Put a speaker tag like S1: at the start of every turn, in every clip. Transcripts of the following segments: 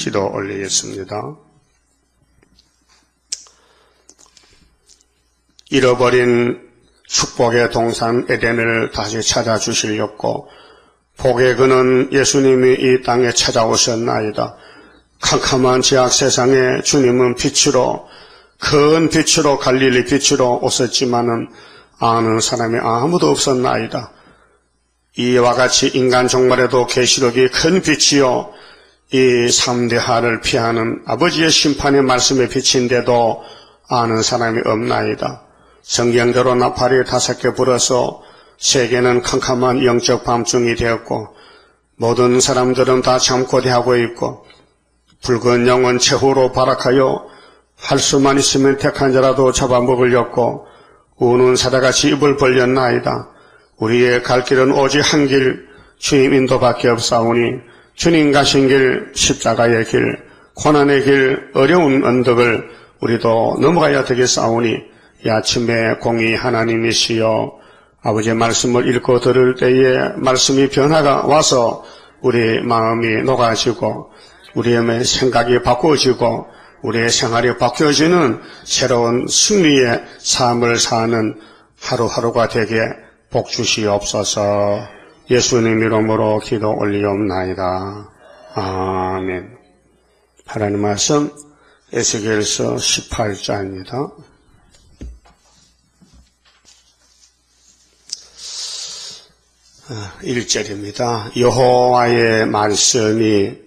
S1: 기도 올리겠습니다. 잃어버린 축복의 동산 에덴을 다시 찾아주시려고 복의 근원 예수님이 이 땅에 찾아오셨나이다. 캄캄한 지악 세상에 주님은 빛으로, 큰 빛으로, 갈릴리 빛으로 오셨지만은 아는 사람이 아무도 없었나이다. 이와 같이 인간 종말에도 계시록이 큰 빛이요, 이 3대하를 피하는 아버지의 심판의 말씀에 비친데도 아는 사람이 없나이다. 성경대로 나팔이 5개 불어서 세계는 캄캄한 영적 밤중이 되었고 모든 사람들은 다 잠꼬대하고 있고 붉은 영은 최후로 발악하여 할 수만 있으면 택한 자라도 잡아먹으려고 우는 사자같이 입을 벌렸나이다. 우리의 갈 길은 오직 한 길, 주님 인도밖에 없사오니 주님 가신 길, 십자가의 길, 고난의 길, 어려운 언덕을 우리도 넘어가야 되겠사오니 이 아침에 공의 하나님이시여 아버지의 말씀을 읽고 들을 때에 말씀이 변화가 와서 우리 마음이 녹아지고 우리의 생각이 바꾸어지고 우리의 생활이 바뀌어지는 새로운 승리의 삶을 사는 하루하루가 되게 복 주시옵소서. 예수님 이름으로 기도 올리옵나이다. 아멘. 하나님 말씀 에스겔서 18장입니다. 1절입니다. 여호와의 말씀이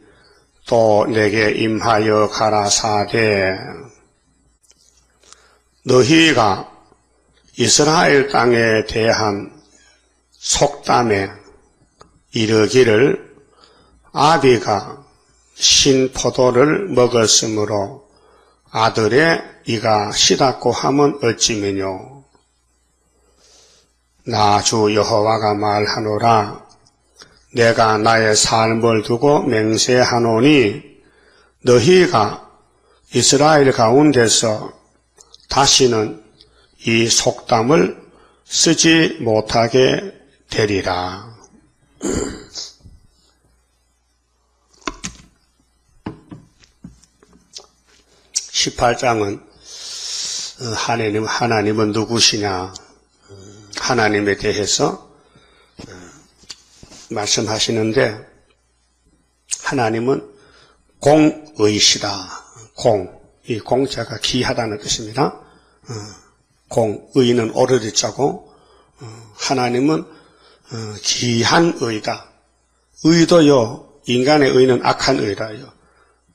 S1: 또 내게 임하여 가라사대 너희가 이스라엘 땅에 대한 속담에 이르기를 아비가 신포도를 먹었으므로 아들의 이가 시닫고 하면 어찌매뇨. 나 주 여호와가 말하노라. 내가 나의 삶을 두고 맹세하노니 너희가 이스라엘 가운데서 다시는 이 속담을 쓰지 못하게 되리라. 18장은 하나님은 누구시냐? 하나님에 대해서 말씀하시는데 하나님은 공의시다. 이 공자가 귀하다는 뜻입니다. 공의는 오르리 자고 하나님은 귀한 의다. 의도요, 인간의 의는 악한 의라요.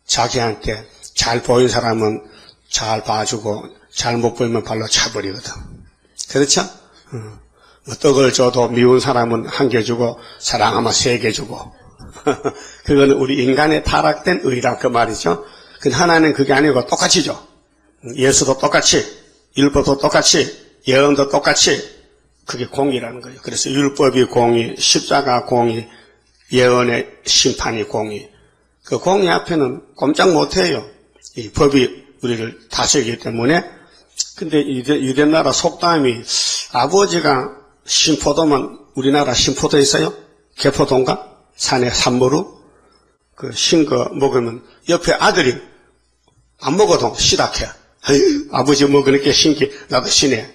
S1: 자기한테 잘 보인 사람은 잘 봐주고 잘못 보이면 발로 차버리거든. 그렇죠? 떡을 줘도 미운 사람은 1개 주고 사랑하면 3개 주고 그거는 우리 인간의 타락된 의라 그 말이죠. 근데 하나는 그게 아니고 똑같이 줘. 예수도 똑같이, 율법도 똑같이, 예언도 똑같이. 그게 공의라는 거예요. 그래서 율법이 공의, 십자가 공의, 예언의 심판이 공의. 그 공의 앞에는 꼼짝 못해요. 이 법이 우리를 다스리기 때문에. 근데 유대나라 속담이 아버지가 신포도면 우리나라 신포도 있어요? 개포도인가? 산에 산모루? 그 신 거 먹으면 옆에 아들이 안 먹어도 시닥해. 아버지 먹으니까 신기 나도 신해.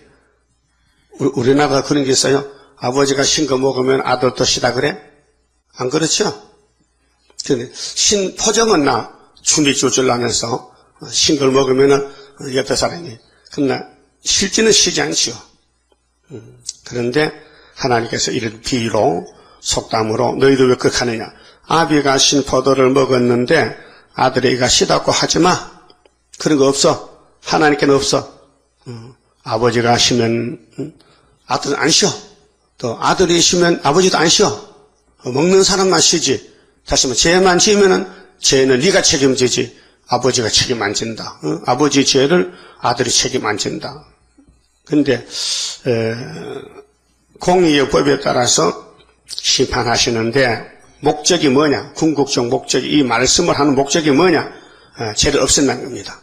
S1: 우리나라 그런 게 있어요? 아버지가 신 거 먹으면 아들도 시다 그래? 안 그렇죠? 근데 신 포정은 나 춤이 줄줄 나면서 신 걸 먹으면은 옆에 사람이 그러나 실제는 쉬지 않지요. 그런데 하나님께서 이런 비로 속담으로 너희들 왜 그렇게 하느냐. 아비가 신포도를 먹었는데 아들의 이가 시닫고 하지마. 그런 거 없어. 하나님께는 없어. 아버지가 쉬면 아들은 안 쉬어. 또 아들이 쉬면 아버지도 안 쉬어. 먹는 사람만 쉬지. 다시 말하면 죄만 지으면은 죄는 네가 책임지지. 아버지가 책임 안 진다. 아버지 죄를 아들이 책임 안 진다. 근데 공의의 법에 따라서 심판하시는데 목적이 뭐냐? 궁극적 목적이 이 말씀을 하는 목적이 뭐냐? 죄를 없앤다는 겁니다.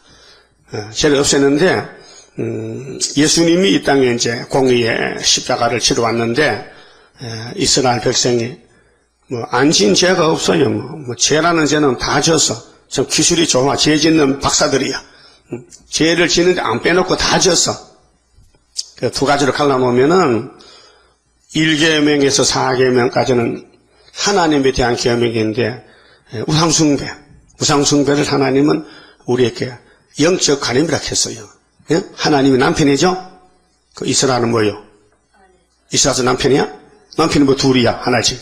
S1: 죄를 없애는데 예수님이 이 땅에 이제 공의의 십자가를 치러 왔는데 이스라엘 백성이 안 진 죄가 없어요. 뭐 죄라는 죄는 다 져서 좀 기술이 좋아. 죄 짓는 박사들이야. 죄를 짓는데 안 빼놓고 다 지었어. 그 두 가지로 갈라놓으면은 1계명에서 4계명까지는 하나님에 대한 계명인데 우상숭배를 하나님은 우리에게 영적 가림이라 했어요. 예? 하나님이 남편이죠? 그 이스라엘은 뭐예요? 이스라엘 남편이야? 남편이 뭐 둘이야? 하나지.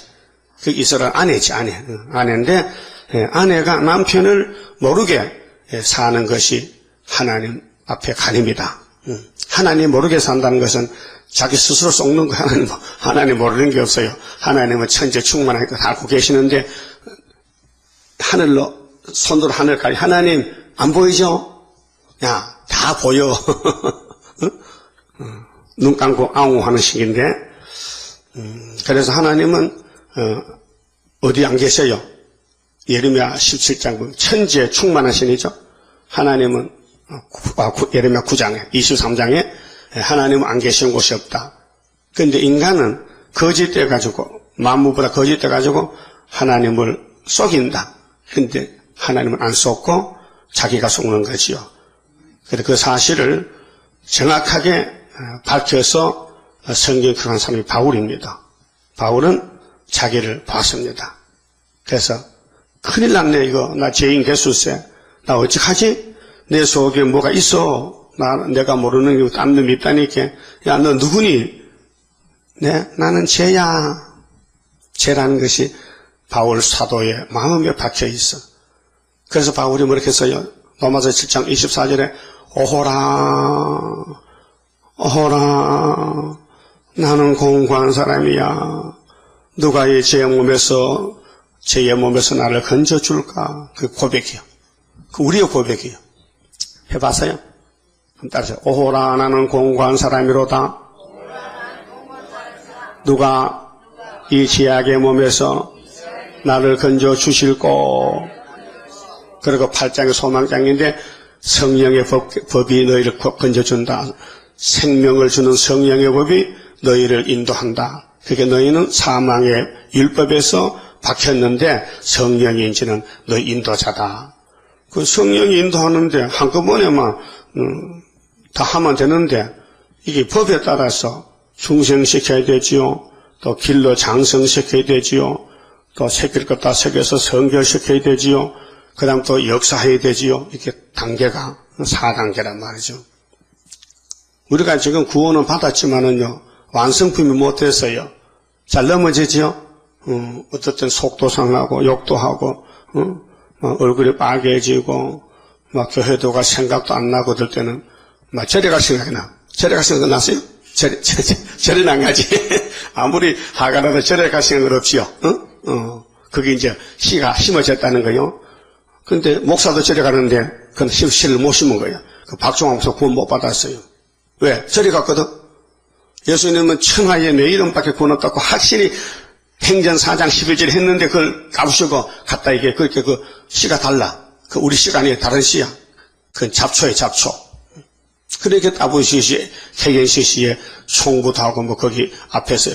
S1: 그 이스라엘 아내지, 아내. 아내인데, 아내가 남편을 모르게 사는 것이 하나님 앞에 가림이다. 하나님 모르게 산다는 것은 자기 스스로 속는 거 하나님 모르는 게 없어요. 하나님은 천재 충만하게 다 알고 계시는데, 하늘로, 손으로 하늘까지. 하나님 안 보이죠? 야, 다 보여. 눈 감고 아웅 하는 식인데, 그래서 하나님은, 어디 안 계셔요? 예레미야 17장 보면 천지에 충만하시니죠? 하나님은, 예레미야 9장에, 23장에 하나님은 안 계시는 곳이 없다. 그런데 인간은 거짓돼 가지고, 만무보다 거짓돼 가지고 하나님을 속인다. 그런데 하나님은 안 속고 자기가 속는 거지요. 그래서 그 사실을 정확하게 밝혀서 성경 기록한 사람이 바울입니다. 바울은 자기를 봤습니다. 그래서 큰일 났네 이거. 나 죄인 개수세. 나 어찌하지? 내 속에 뭐가 있어. 내가 모르는 게 딴 놈이 있다니까. 야, 너 누구니? 네, 나는 죄야. 죄라는 것이 바울 사도의 마음에 박혀 있어. 그래서 바울이 뭐렇게 했어요? 로마서 7장 24절에 오호라 나는 공고한 사람이야. 누가 이 죄의 몸에서 나를 건져줄까? 그 고백이요. 그 우리의 고백이요. 해봤어요? 그럼 따라서 오호라 나는 공고한 사람이로다. 누가 이 죄악의 몸에서 나를 건져주실꼬. 그리고 8장의 소망장인데 성령의 법이 너희를 건져준다. 생명을 주는 성령의 법이 너희를 인도한다. 그러니까 너희는 사망의 율법에서 박혔는데 성령이 이제는 너희 인도자다. 그 성령이 인도하는데 한꺼번에만 다 하면 되는데 이게 법에 따라서 중생시켜야 되지요. 또 길로 장성시켜야 되지요. 또 새길 것 다 새겨서 성결시켜야 되지요. 그 다음 또 역사해야 되지요. 이렇게 단계가 4단계란 말이죠. 우리가 지금 구원은 받았지만은요, 완성품이 못됐어요. 잘 넘어지지요? 어떨 땐 속도 상하고, 욕도 하고, 얼굴이 빨개지고, 막 교회도 갈 생각도 안 나고, 어떨 때는, 막 절에 갈 생각이 나. 절에 갈 생각 났어요? 절에 안 가지. 아무리 하가라도 절에 갈 생각은 없지요. 그게 이제 씨가 심어졌다는 거요. 근데 목사도 절에 가는데 그건 씨를 못 심은 거예요. 그 박종환 목사 구원 못 받았어요. 왜? 절에 갔거든. 예수님은 천하에 내 이름밖에 구원 없다고 확실히 행전 4장 11절 했는데 그걸 까부시고 갔다 이게 그렇게 그 씨가 달라. 그 우리 씨가 아니에요. 다른 씨야. 그건 잡초예요. 잡초. 그렇게 따부시시 태견시시에 총부도 하고 뭐 거기 앞에서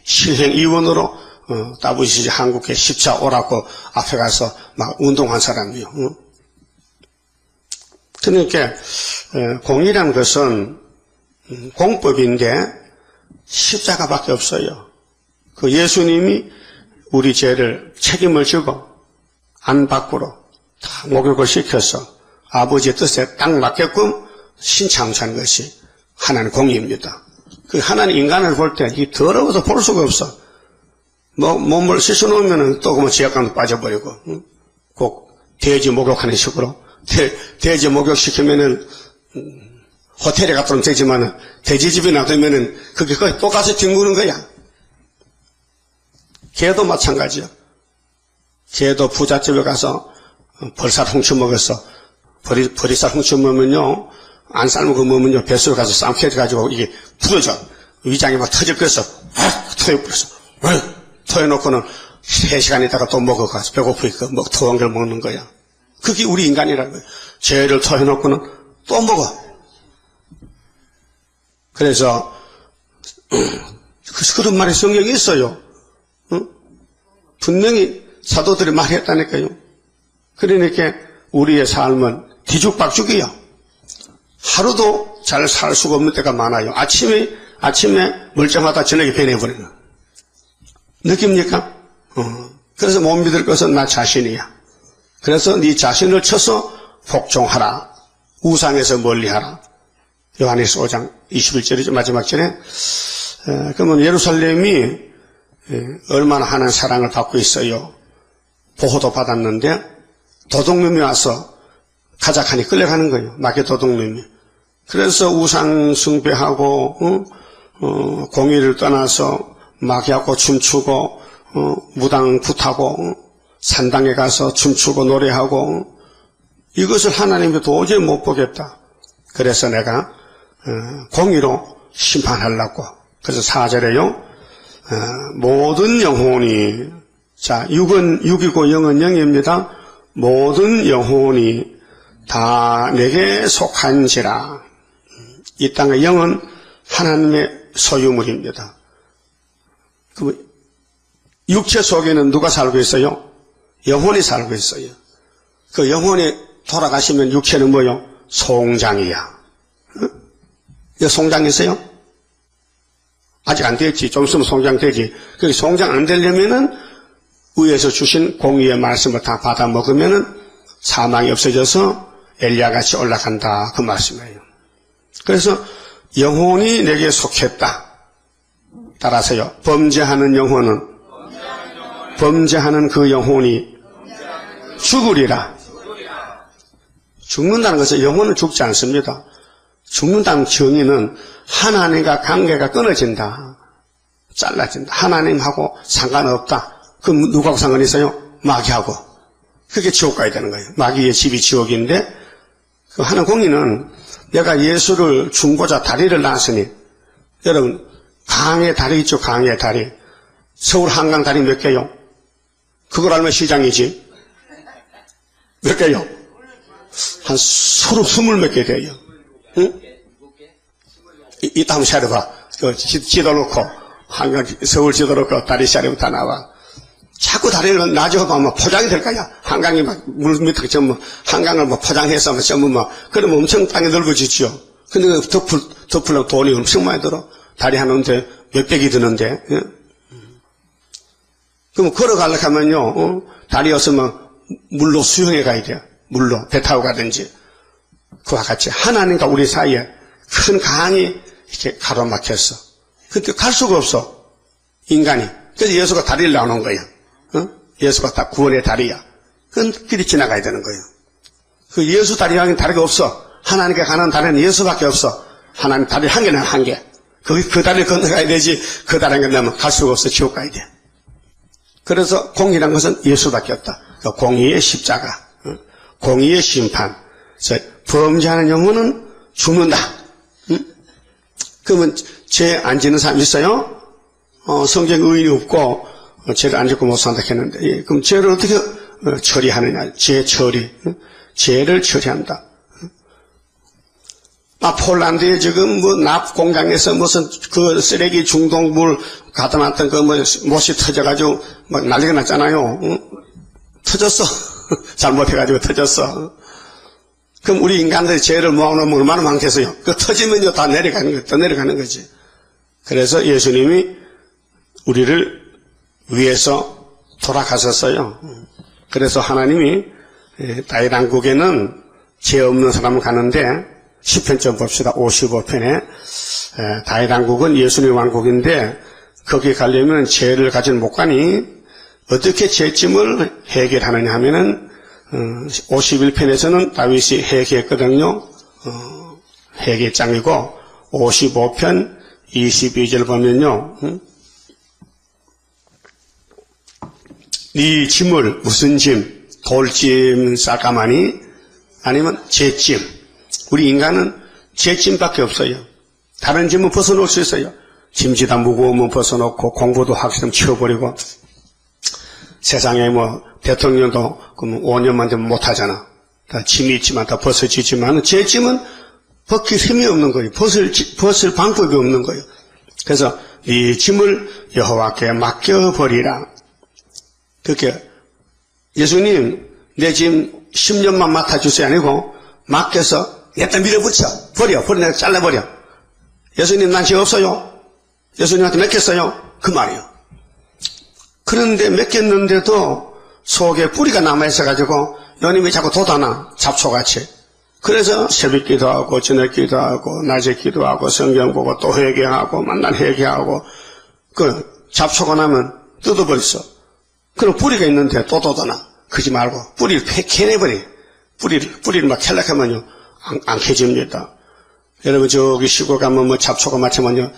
S1: 실행위원으로 따부시시 한국에 십자 오라고 앞에 가서 막 운동한 사람이요. 그러니까 공이라는 것은 공법인데 십자가밖에 없어요. 그 예수님이 우리 죄를 책임을 지고 안 밖으로 다 목욕을 시켜서 아버지의 뜻에 딱 맞게끔 신창조한 것이 하나님 공의입니다. 그 하나님 인간을 볼 때 이 더러워서 볼 수가 없어. 뭐 몸을 씻어놓으면은 또 그만 지약감도 빠져버리고, 꼭 돼지 목욕하는 식으로 돼지 목욕시키면은 호텔에 갔다 되지만은 돼지집에 놔두면은 그게 거의 똑같이 뒹구는 거야. 개도 마찬가지야. 개도 부잣집에 가서 벌살 훔쳐 먹었어. 버리살 훔쳐 먹으면요, 안 삶은 거 먹으면요, 뱃속에 가서 쌈켜가지고 이게 부러져. 위장이 막 터질 거였어. 터져버렸어. 터여놓고는 3시간 있다가 또 먹어가지고 배고프니까 토한 걸 먹는 거야. 그게 우리 인간이라는 거야. 죄를 터여놓고는 또 먹어. 그래서 그런 말이 성경에 있어요. 분명히 사도들이 말했다니까요. 그러니까 우리의 삶은 뒤죽박죽이요. 하루도 잘 살 수가 없는 때가 많아요. 아침에 멀쩡하다 저녁에 변해버리는. 느낍니까? 그래서 못 믿을 것은 나 자신이야. 그래서 네 자신을 쳐서 복종하라. 우상에서 멀리하라. 요한일서 5장 21절이죠. 마지막 절에. 그러면 예루살렘이 얼마나 하나님 사랑을 받고 있어요. 보호도 받았는데 도둑놈이 와서 가작하니 끌려가는 거예요. 마귀 도둑놈이. 그래서 우상 숭배하고 공의를 떠나서 마귀하고 춤추고 무당 굿하고 산당에 가서 춤추고 노래하고 이것을 하나님이 도저히 못 보겠다. 그래서 내가 공의로 심판하려고. 그래서 4절에요. 모든 영혼이, 자, 6은 6이고 0은 0입니다. 모든 영혼이 다 내게 속한지라. 이 땅의 영은 하나님의 소유물입니다. 그 육체 속에는 누가 살고 있어요? 영혼이 살고 있어요. 그 영혼이 돌아가시면 육체는 뭐요? 송장이야. 이 송장 있어요? 아직 안 됐지. 좀 있으면 송장 되지. 그 송장 안 되려면은 위에서 주신 공의의 말씀을 다 받아 먹으면은 사망이 없어져서 엘리야같이 올라간다. 그 말씀이에요. 그래서 영혼이 내게 속했다. 따라서요. 범죄하는 영혼은 범죄하는 그 영혼이 죽으리라. 죽는다는 것은 영혼은 죽지 않습니다. 죽는다는 정의는 하나님과 관계가 끊어진다. 잘라진다. 하나님하고 상관없다. 그럼 누구하고 상관이 있어요? 마귀하고. 그게 지옥 가야 되는 거예요. 마귀의 집이 지옥인데 그 하는 공의는 내가 예수를 중보자 다리를 놨으니 여러분 강의 다리 있죠. 강의 다리. 서울 한강 다리 몇 개요? 그걸 알면 시장이지. 몇 개요? 한 30 몇 개 돼요. 응? 이따 한번 샤려봐. 지도 놓고, 한강, 서울 지도 놓고 다리 샤려면 다 나와. 자꾸 다리를 놔줘봐, 포장이 될 거야. 한강이 막, 물 밑에 전부, 한강을 포장해서 전부 그러면 엄청 땅이 넓어지죠. 근데 덮으려고 돈이 엄청 많이 들어. 다리 하는데 몇백이 드는데. 예? 그럼 걸어가려고 하면요, 다리 없으면 물로 수영해 가야 돼요. 물로, 배 타고 가든지. 그와 같이 하나님과 우리 사이에 큰 강이 이렇게 가로막혔어. 근데 갈 수가 없어. 인간이. 그래서 예수가 다리를 나오는 거예요. 예수가 다 구원의 다리야. 그건 길이 지나가야 되는 거예요. 그 예수 다리와는 다리가 없어. 하나님께 가는 다리는 예수밖에 없어. 하나님 다리 한 개는 한 개. 그 다리를 건너가야 되지. 그 다리를 건너면 갈 수가 없어. 지옥 가야 돼. 그래서 공의란 것은 예수밖에 없다. 공의의 십자가, 공의의 심판. 범죄하는 영혼은 죽는다. 그러면 죄 안 지는 사람 있어요? 성경 의인이 없고 죄를 안 짓고 못 산다 했는데, 그럼 죄를 어떻게 처리하느냐? 죄 처리. 죄를 처리한다. 폴란드에 지금 납 공장에서 무슨 그 쓰레기 중독물 가다 놨던 그 못이 터져가지고 막 난리가 났잖아요. 터졌어. 잘못해가지고 터졌어. 그럼 우리 인간들이 죄를 모아놓으면 얼마나 많겠어요? 그 터지면요 다 내려가는 거예요. 더 내려가는 거지. 그래서 예수님이 우리를 위해서 돌아가셨어요. 그래서 하나님이 다윗 왕국에는 죄 없는 사람을 가는데, 10편 좀 봅시다. 55편에 다윗 왕국은 예수님 왕국인데 거기 가려면 죄를 가지는 못 가니 어떻게 죄짐을 해결하느냐 하면은 51편에서는 다윗이 해결했거든요. 해결장이고 55편 22절 보면요. 네 짐을 무슨 짐? 돌짐 싸가마니 아니면 죄짐. 우리 인간은 죄짐밖에 없어요. 다른 짐은 벗어놓을 수 있어요. 짐지다 무거우면 벗어놓고 공부도 학시험 치워버리고 세상에 대통령도 5년만 되면 못하잖아. 다 짐이 있지만 다 벗어지지만 죄짐은 벗길 힘이 없는 거예요. 벗을 방법이 없는 거예요. 그래서 이 짐을 여호와께 맡겨버리라. 그렇게 예수님 내 짐 10년만 맡아주세요 아니고 맡겨서 내다 밀어붙여 버려 내가 잘라버려. 예수님 난 죄 없어요. 예수님한테 맡겼어요. 그 말이요. 그런데 맡겼는데도 속에 뿌리가 남아있어가지고 요님이 자꾸 돋아나 잡초같이. 그래서 새벽 기도하고 저녁 기도하고 낮에 기도하고 성경 보고 또 회개하고 만날 회개하고 그 잡초가 나면 뜯어버렸어. 그럼 뿌리가 있는데 또 돋아나. 그러지 말고 뿌리를 캐내버려. 뿌리를 막 캘락하면요 안 캐집니다. 여러분 저기 시골 가면 뭐 잡초가 많지만요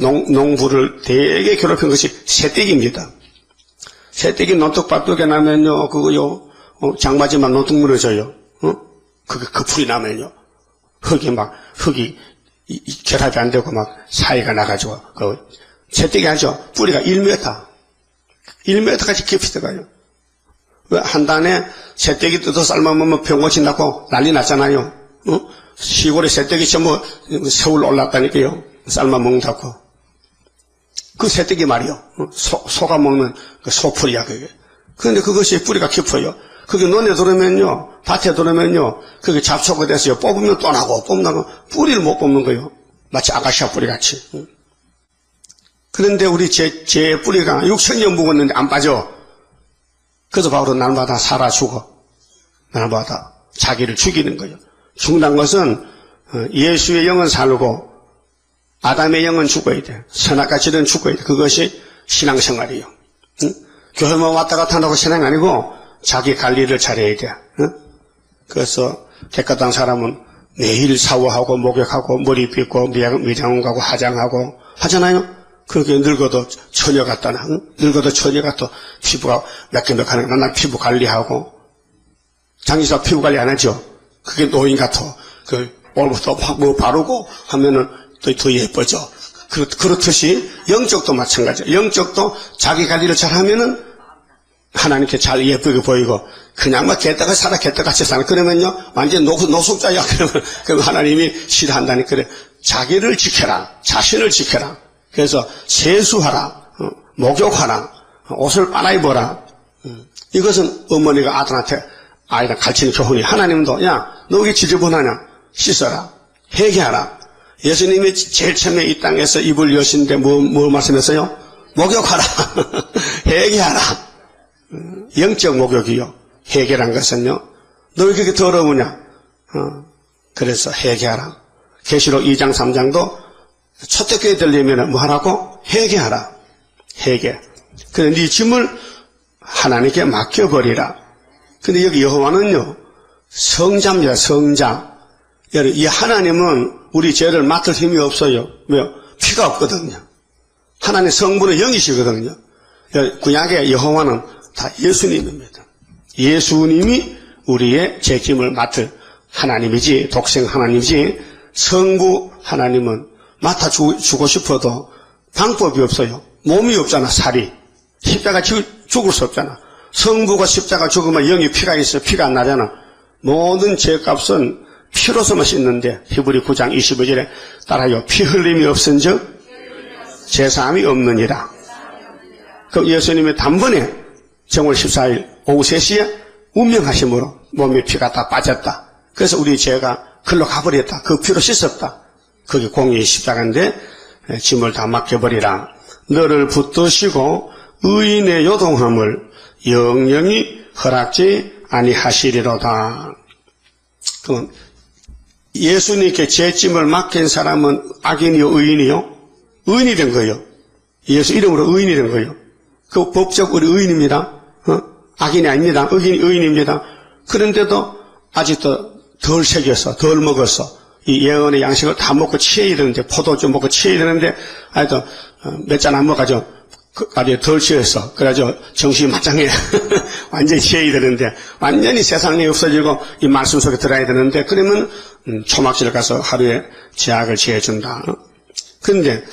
S1: 농부를 되게 괴롭힌 것이 새떼기입니다. 새떼기 논둑밭둑에 나면요 그거요 장마지만 논둑 무너져요. 그 풀이 나면요 흙이 결합이 안 되고 막 사이가 나가지고 그 새떼기 하죠. 뿌리가 1m까지 깊이 들어가요. 왜 한 단에 새떼기 뜯어 삶으면 병고치 났고 난리 났잖아요. 시골에 새떼기 전부 서울 올랐다니까요. 삶아 먹는다고. 그 새떼기 말이요. 소가 먹는 그 소풀이야 그게. 그런데 그것이 뿌리가 깊어요. 그게 논에 들어오면요, 밭에 들어오면요, 그게 잡초가 돼서요, 뽑으면 또 나고, 뽑나고, 뿌리를 못 뽑는 거예요. 마치 아카시아 뿌리 같이. 그런데 우리 제 뿌리가 6,000년 묵었는데 안 빠져. 그래서 바로 날마다 살아 죽어. 날마다 자기를 죽이는 거예요. 죽는 것은 예수의 영은 살고 아담의 영은 죽어야 돼. 선악과질은 죽어야 돼. 그것이 신앙생활이에요. 응? 교회만 왔다 갔다 한다고 신앙이 아니고 자기 관리를 잘해야 돼. 응? 그래서 대가당 사람은 매일 샤워하고 목욕하고 머리 빗고 미장원 가고 화장하고 하잖아요. 그렇게 늙어도 처녀 같다나, 응? 늙어도 처녀가 또 피부가 몇개몇하는 맨날 피부 관리하고 장기사 피부 관리 안 하죠. 그게 노인 같아. 오늘부터 뭐 바르고 하면은 더 예뻐져. 그렇듯이 영적도 마찬가지야. 영적도 자기 관리를 잘 하면은 하나님께 잘 예쁘게 보이고, 그냥 막 개떡을 살아, 개떡같이 살아. 그러면요, 완전 노숙자야. 그러면 하나님이 싫어한다니. 그래. 자기를 지켜라. 자신을 지켜라. 그래서 세수하라. 목욕하라. 옷을 빨아입어라. 이것은 어머니가 아들한테 아이가 가르치는 교훈이. 하나님도, 야, 너 왜 지저분하냐? 씻어라. 회개하라. 예수님이 제일 처음에 이 땅에서 입을 여신데 뭘 말씀했어요? 목욕하라. 회개하라. 영적 목욕이요. 회개란 것은요. 너 왜 그렇게 더러우냐? 그래서 회개하라. 계시록 2장 3장도 초대교회 되려면 뭐 하라고? 회개하라. 회개. 그래, 네 짐을 하나님께 맡겨버리라. 근데 여기 여호와는요, 성자입니다, 성자. 이 하나님은 우리 죄를 맡을 힘이 없어요. 왜요? 피가 없거든요. 하나님 성분은 영이시거든요. 구약의 여호와는 다 예수님입니다. 예수님이 우리의 죄짐을 맡을 하나님이지, 독생 하나님이지, 성부 하나님은 맡아주고 싶어도 방법이 없어요. 몸이 없잖아, 살이. 십자가 죽을 수 없잖아. 성부가 십자가 죽으면 영이 피가 있어, 피가 안 나잖아. 모든 죄값은 피로서만 씻는데, 히브리 9장 25절에 따라요. 피 흘림이 없은즉 제사함이 없느니라. 그럼 예수님이 단번에 정월 14일 오후 3시에 운명하심으로 몸에 피가 다 빠졌다. 그래서 우리 죄가 글로 가버렸다. 그 피로 씻었다. 그게 공의의 십자가인데 짐을 다 맡겨버리라. 너를 붙드시고 의인의 요동함을 영영히 허락지 아니하시리로다. 그럼 예수님께 죄짐을 맡긴 사람은 악인이요, 의인이요? 의인이 된 거예요. 예수 이름으로 의인이 된 거예요. 그 법적으로 의인입니다. 악인이 아닙니다. 의인입니다. 그런데도 아직도 덜 새겨서, 덜 먹어서 이 예언의 양식을 다 먹고 취해야 되는데, 포도주 먹고 취해야 되는데, 하여튼 몇 잔 안 먹어가지고 아주 덜 취해서, 그래가지고 정신이 말짱해. 완전히 취해야 되는데, 완전히 세상이 없어지고 이 말씀 속에 들어야 되는데, 그러면 초막질 가서 하루에 제약을 취해준다. 그런데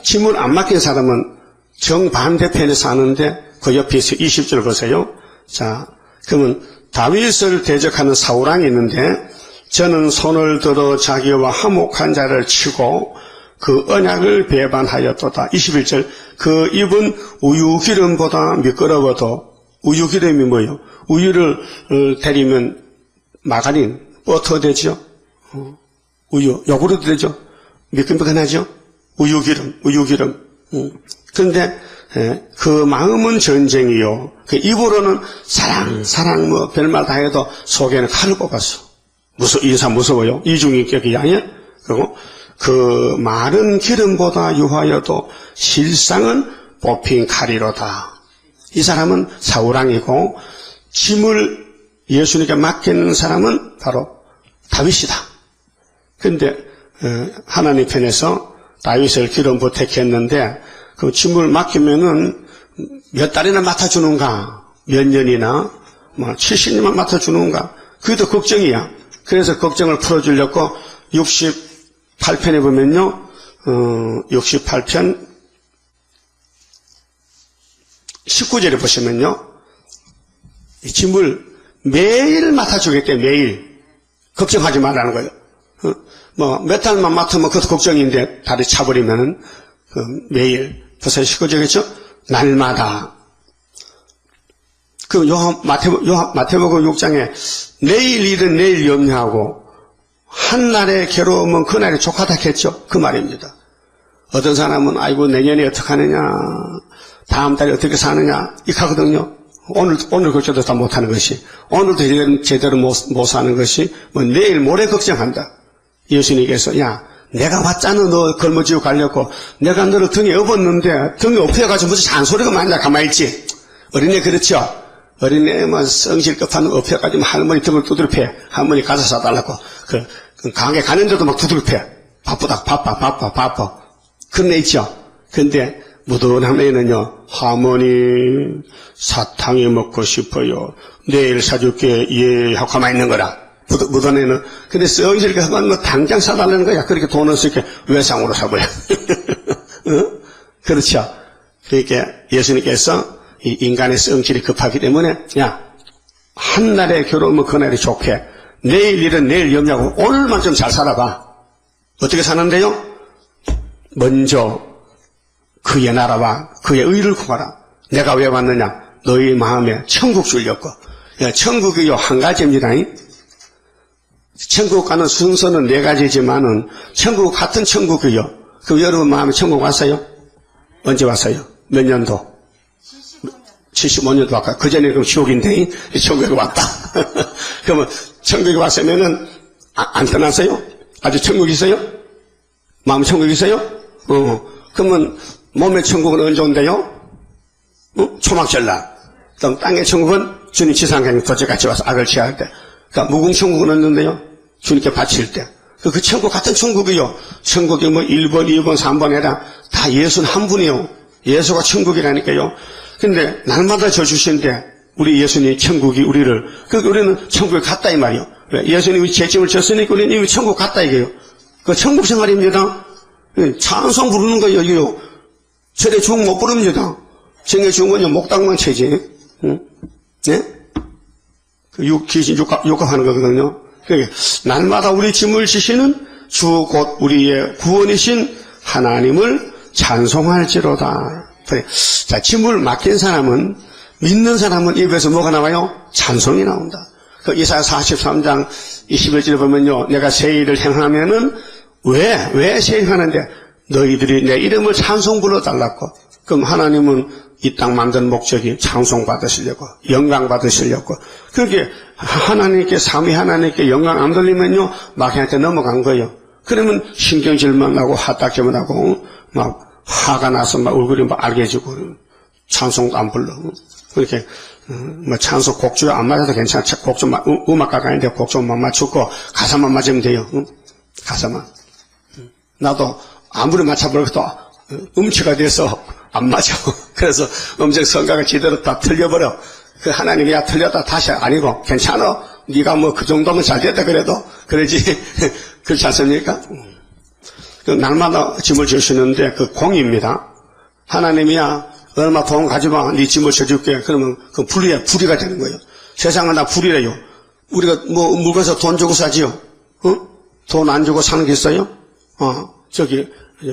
S1: 짐을 안 맡긴 사람은 정반대편에 사는데 그 옆에서 20절 보세요. 자, 그러면 다윗을 대적하는 사울왕이 있는데, 저는 손을 들어 자기와 화목한 자를 치고 그 언약을 배반하였도다. 21절, 그 입은 우유 기름보다 미끄러워도 우유 기름이 뭐예요? 우유를 데리면 마가린, 버터 되죠? 우유, 요구르트 되죠? 미끈미끈하죠? 우유 기름. 그런데 그 마음은 전쟁이요. 그 입으로는 사랑, 뭐, 별말 다 해도 속에는 칼을 꼽았어. 인사 무서워요. 이중인격이 아니야? 그리고 그 말은 기름보다 유하여도 실상은 뽑힌 칼이로다. 이 사람은 사울왕이고, 짐을 예수님께 맡기는 사람은 바로 다윗이다. 그런데 하나님 편에서 다윗을 기름부터 택했는데, 그 짐을 맡기면은 몇 달이나 맡아주는가, 몇 년이나, 70년만 맡아주는가, 그게 더 걱정이야. 그래서 걱정을 풀어주려고 68편에 보면요, 68편 19절에 보시면요, 이 짐을 매일 맡아주겠대, 매일. 걱정하지 말라는 거예요. 몇 달만 맡으면 그것도 걱정인데, 다리 차버리면은, 매일. 벌써 19절이겠죠? 날마다. 마태복음 6장에 내일 일은 내일 염려하고, 한 날의 괴로움은 그날이 족하다 했죠? 그 말입니다. 어떤 사람은, 아이고, 내년에 어떡하느냐, 다음 달에 어떻게 사느냐, 이렇게 하거든요. 오늘 걱정도 다 못하는 것이, 오늘도 제대로 못 사는 것이, 내일 모레 걱정한다. 예수님께서, 야, 내가 왔잖아, 너 걸머지고 가려고. 내가 너를 등에 업었는데, 등에 업혀가지고 무슨 잔소리가 많냐, 가만히 있지. 어린애 그렇죠? 어린애, 성실급한 업혀가지고 할머니 등을 두드려 패. 할머니 가서 사달라고. 그 강에 가는데도 막 두드려 패. 바빠. 그런 애 있죠? 근데, 무던한 애는요, 할머니, 사탕이 먹고 싶어요. 내일 사줄게, 예, 하고 가만히 있는 거라. 무던 애는. 근데 성실하게 하면 당장 사달라는 거야. 그렇게 돈 없을 게 외상으로 사버려. 그렇죠? 그러니까 예수님께서 이 인간의 성질이 급하기 때문에, 야, 한 날의 괴로움은 그날이 좋게. 내일 일은 내일 염려하고 오늘만 좀 잘 살아봐. 어떻게 사는데요? 먼저 그의 나라와 그의 의를 구하라. 내가 왜 왔느냐? 너희 마음에 천국 주려고. 천국이요, 한 가지입니다. 천국 가는 순서는 네 가지지만은, 천국 같은 천국이요. 그럼 여러분 마음에 천국 왔어요? 언제 왔어요? 몇 년도? 75년도 왔까? 그 전에 그럼 지옥인데, 천국에 왔다. 그러면 천국에 왔으면은, 안 떠났어요? 아직 천국 있어요? 마음 천국 있어요? 그러면 몸의 천국은 언제 온대요? 초막절날. 그럼 땅의 천국은 주님 지상에 도적같이 와서 악을 취할 때. 그러니까 무궁천국은 없는데요. 주님께 바칠 때. 그 천국 같은 천국이요. 천국이 1번, 2번, 3번 해라. 다 예수는 한 분이요. 예수가 천국이라니까요. 근데 날마다 저 주시는데 우리 예수님 천국이 우리를, 그러니까 우리는 천국에 갔다 이 말이요. 예수님이 죄짐을 졌으니까 우리는 이미 천국 갔다 이게요. 그 천국 생활입니다. 찬송 부르는 거예요, 이게요. 절에 주옥 못 부릅니다. 정에 주은 건요, 목당만 채지. 네? 귀신 욕합하는 거거든요. 그러니까 날마다 우리 짐을 지시는 주 곧 우리의 구원이신 하나님을 찬송할지로다. 그래. 자, 짐을 맡긴 사람은, 믿는 사람은 입에서 뭐가 나와요? 찬송이 나온다. 그 이사야 43장 21절에 보면요, 내가 새 일을 행하면은 왜 새 일을 하는데 너희들이 내 이름을 찬송 불러달라고. 그럼 하나님은 이 땅 만든 목적이 찬송 받으시려고, 영광 받으시려고. 그렇게 하나님께, 삼위 하나님께 영광 안 돌리면요, 마귀한테 넘어간 거예요. 그러면 신경질만 나고, 핫딱지만 하고, 막 화가 나서 막 얼굴이 막 알개지고, 찬송도 안 불러. 그렇게, 찬송 곡조 안 맞아도 괜찮아. 곡조, 음악가가 아닌데 곡조만 맞추고, 가사만 맞으면 돼요. 가사만. 나도 아무리 맞춰버려도 음치가 돼서 안 맞아. 그래서 음색 성각을 제대로 다 틀려버려. 그 하나님이 야 틀렸다 다시 아니고 괜찮아. 네가 그 정도면 잘 됐다 그래도 그러지. 그렇지 않습니까? 그 날마다 짐을 주시는데 그 공입니다. 하나님이야 얼마 돈 가지마. 네 짐을 져줄게. 그러면 그 불의가 되는 거예요. 세상은 다 불의래요. 우리가 물건에서 돈 주고 사지요. 돈 안 주고 사는 게 있어요? 저기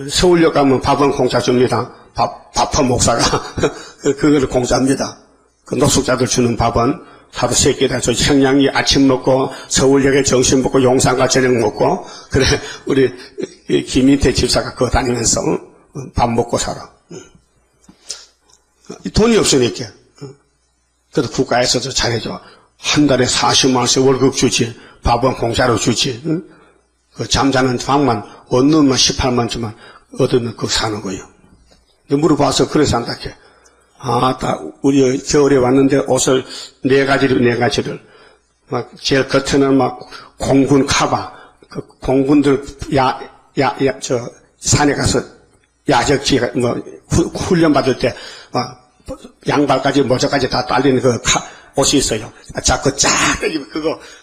S1: 서울역 가면 밥은 공짜 줍니다. 밥퍼 목사가 그거를 공짜입니다. 그 노숙자들 주는 밥은 하루 3끼다. 저 청량리 아침 먹고 서울역에 점심 먹고 용산가 저녁 먹고 그래 우리 김인태 집사가 그거 다니면서 밥 먹고 살아. 돈이 없으니까. 그래도 국가에서도 잘해줘. 한 달에 40만 원씩 월급 주지. 밥은 공짜로 주지. 그 잠자는 방만 원룸만 18만 주만 얻으면 그거 사는 거예요. 물어봐서 그래 산다 해. 우리 겨울에 왔는데 옷을 4가지를 막 제일 겉에는 막 공군 카바, 그 공군들 산에 가서 야적지 훈련 받을 때 양발까지 모자까지 다 딸리는 그 옷이 있어요. 자꾸 쫙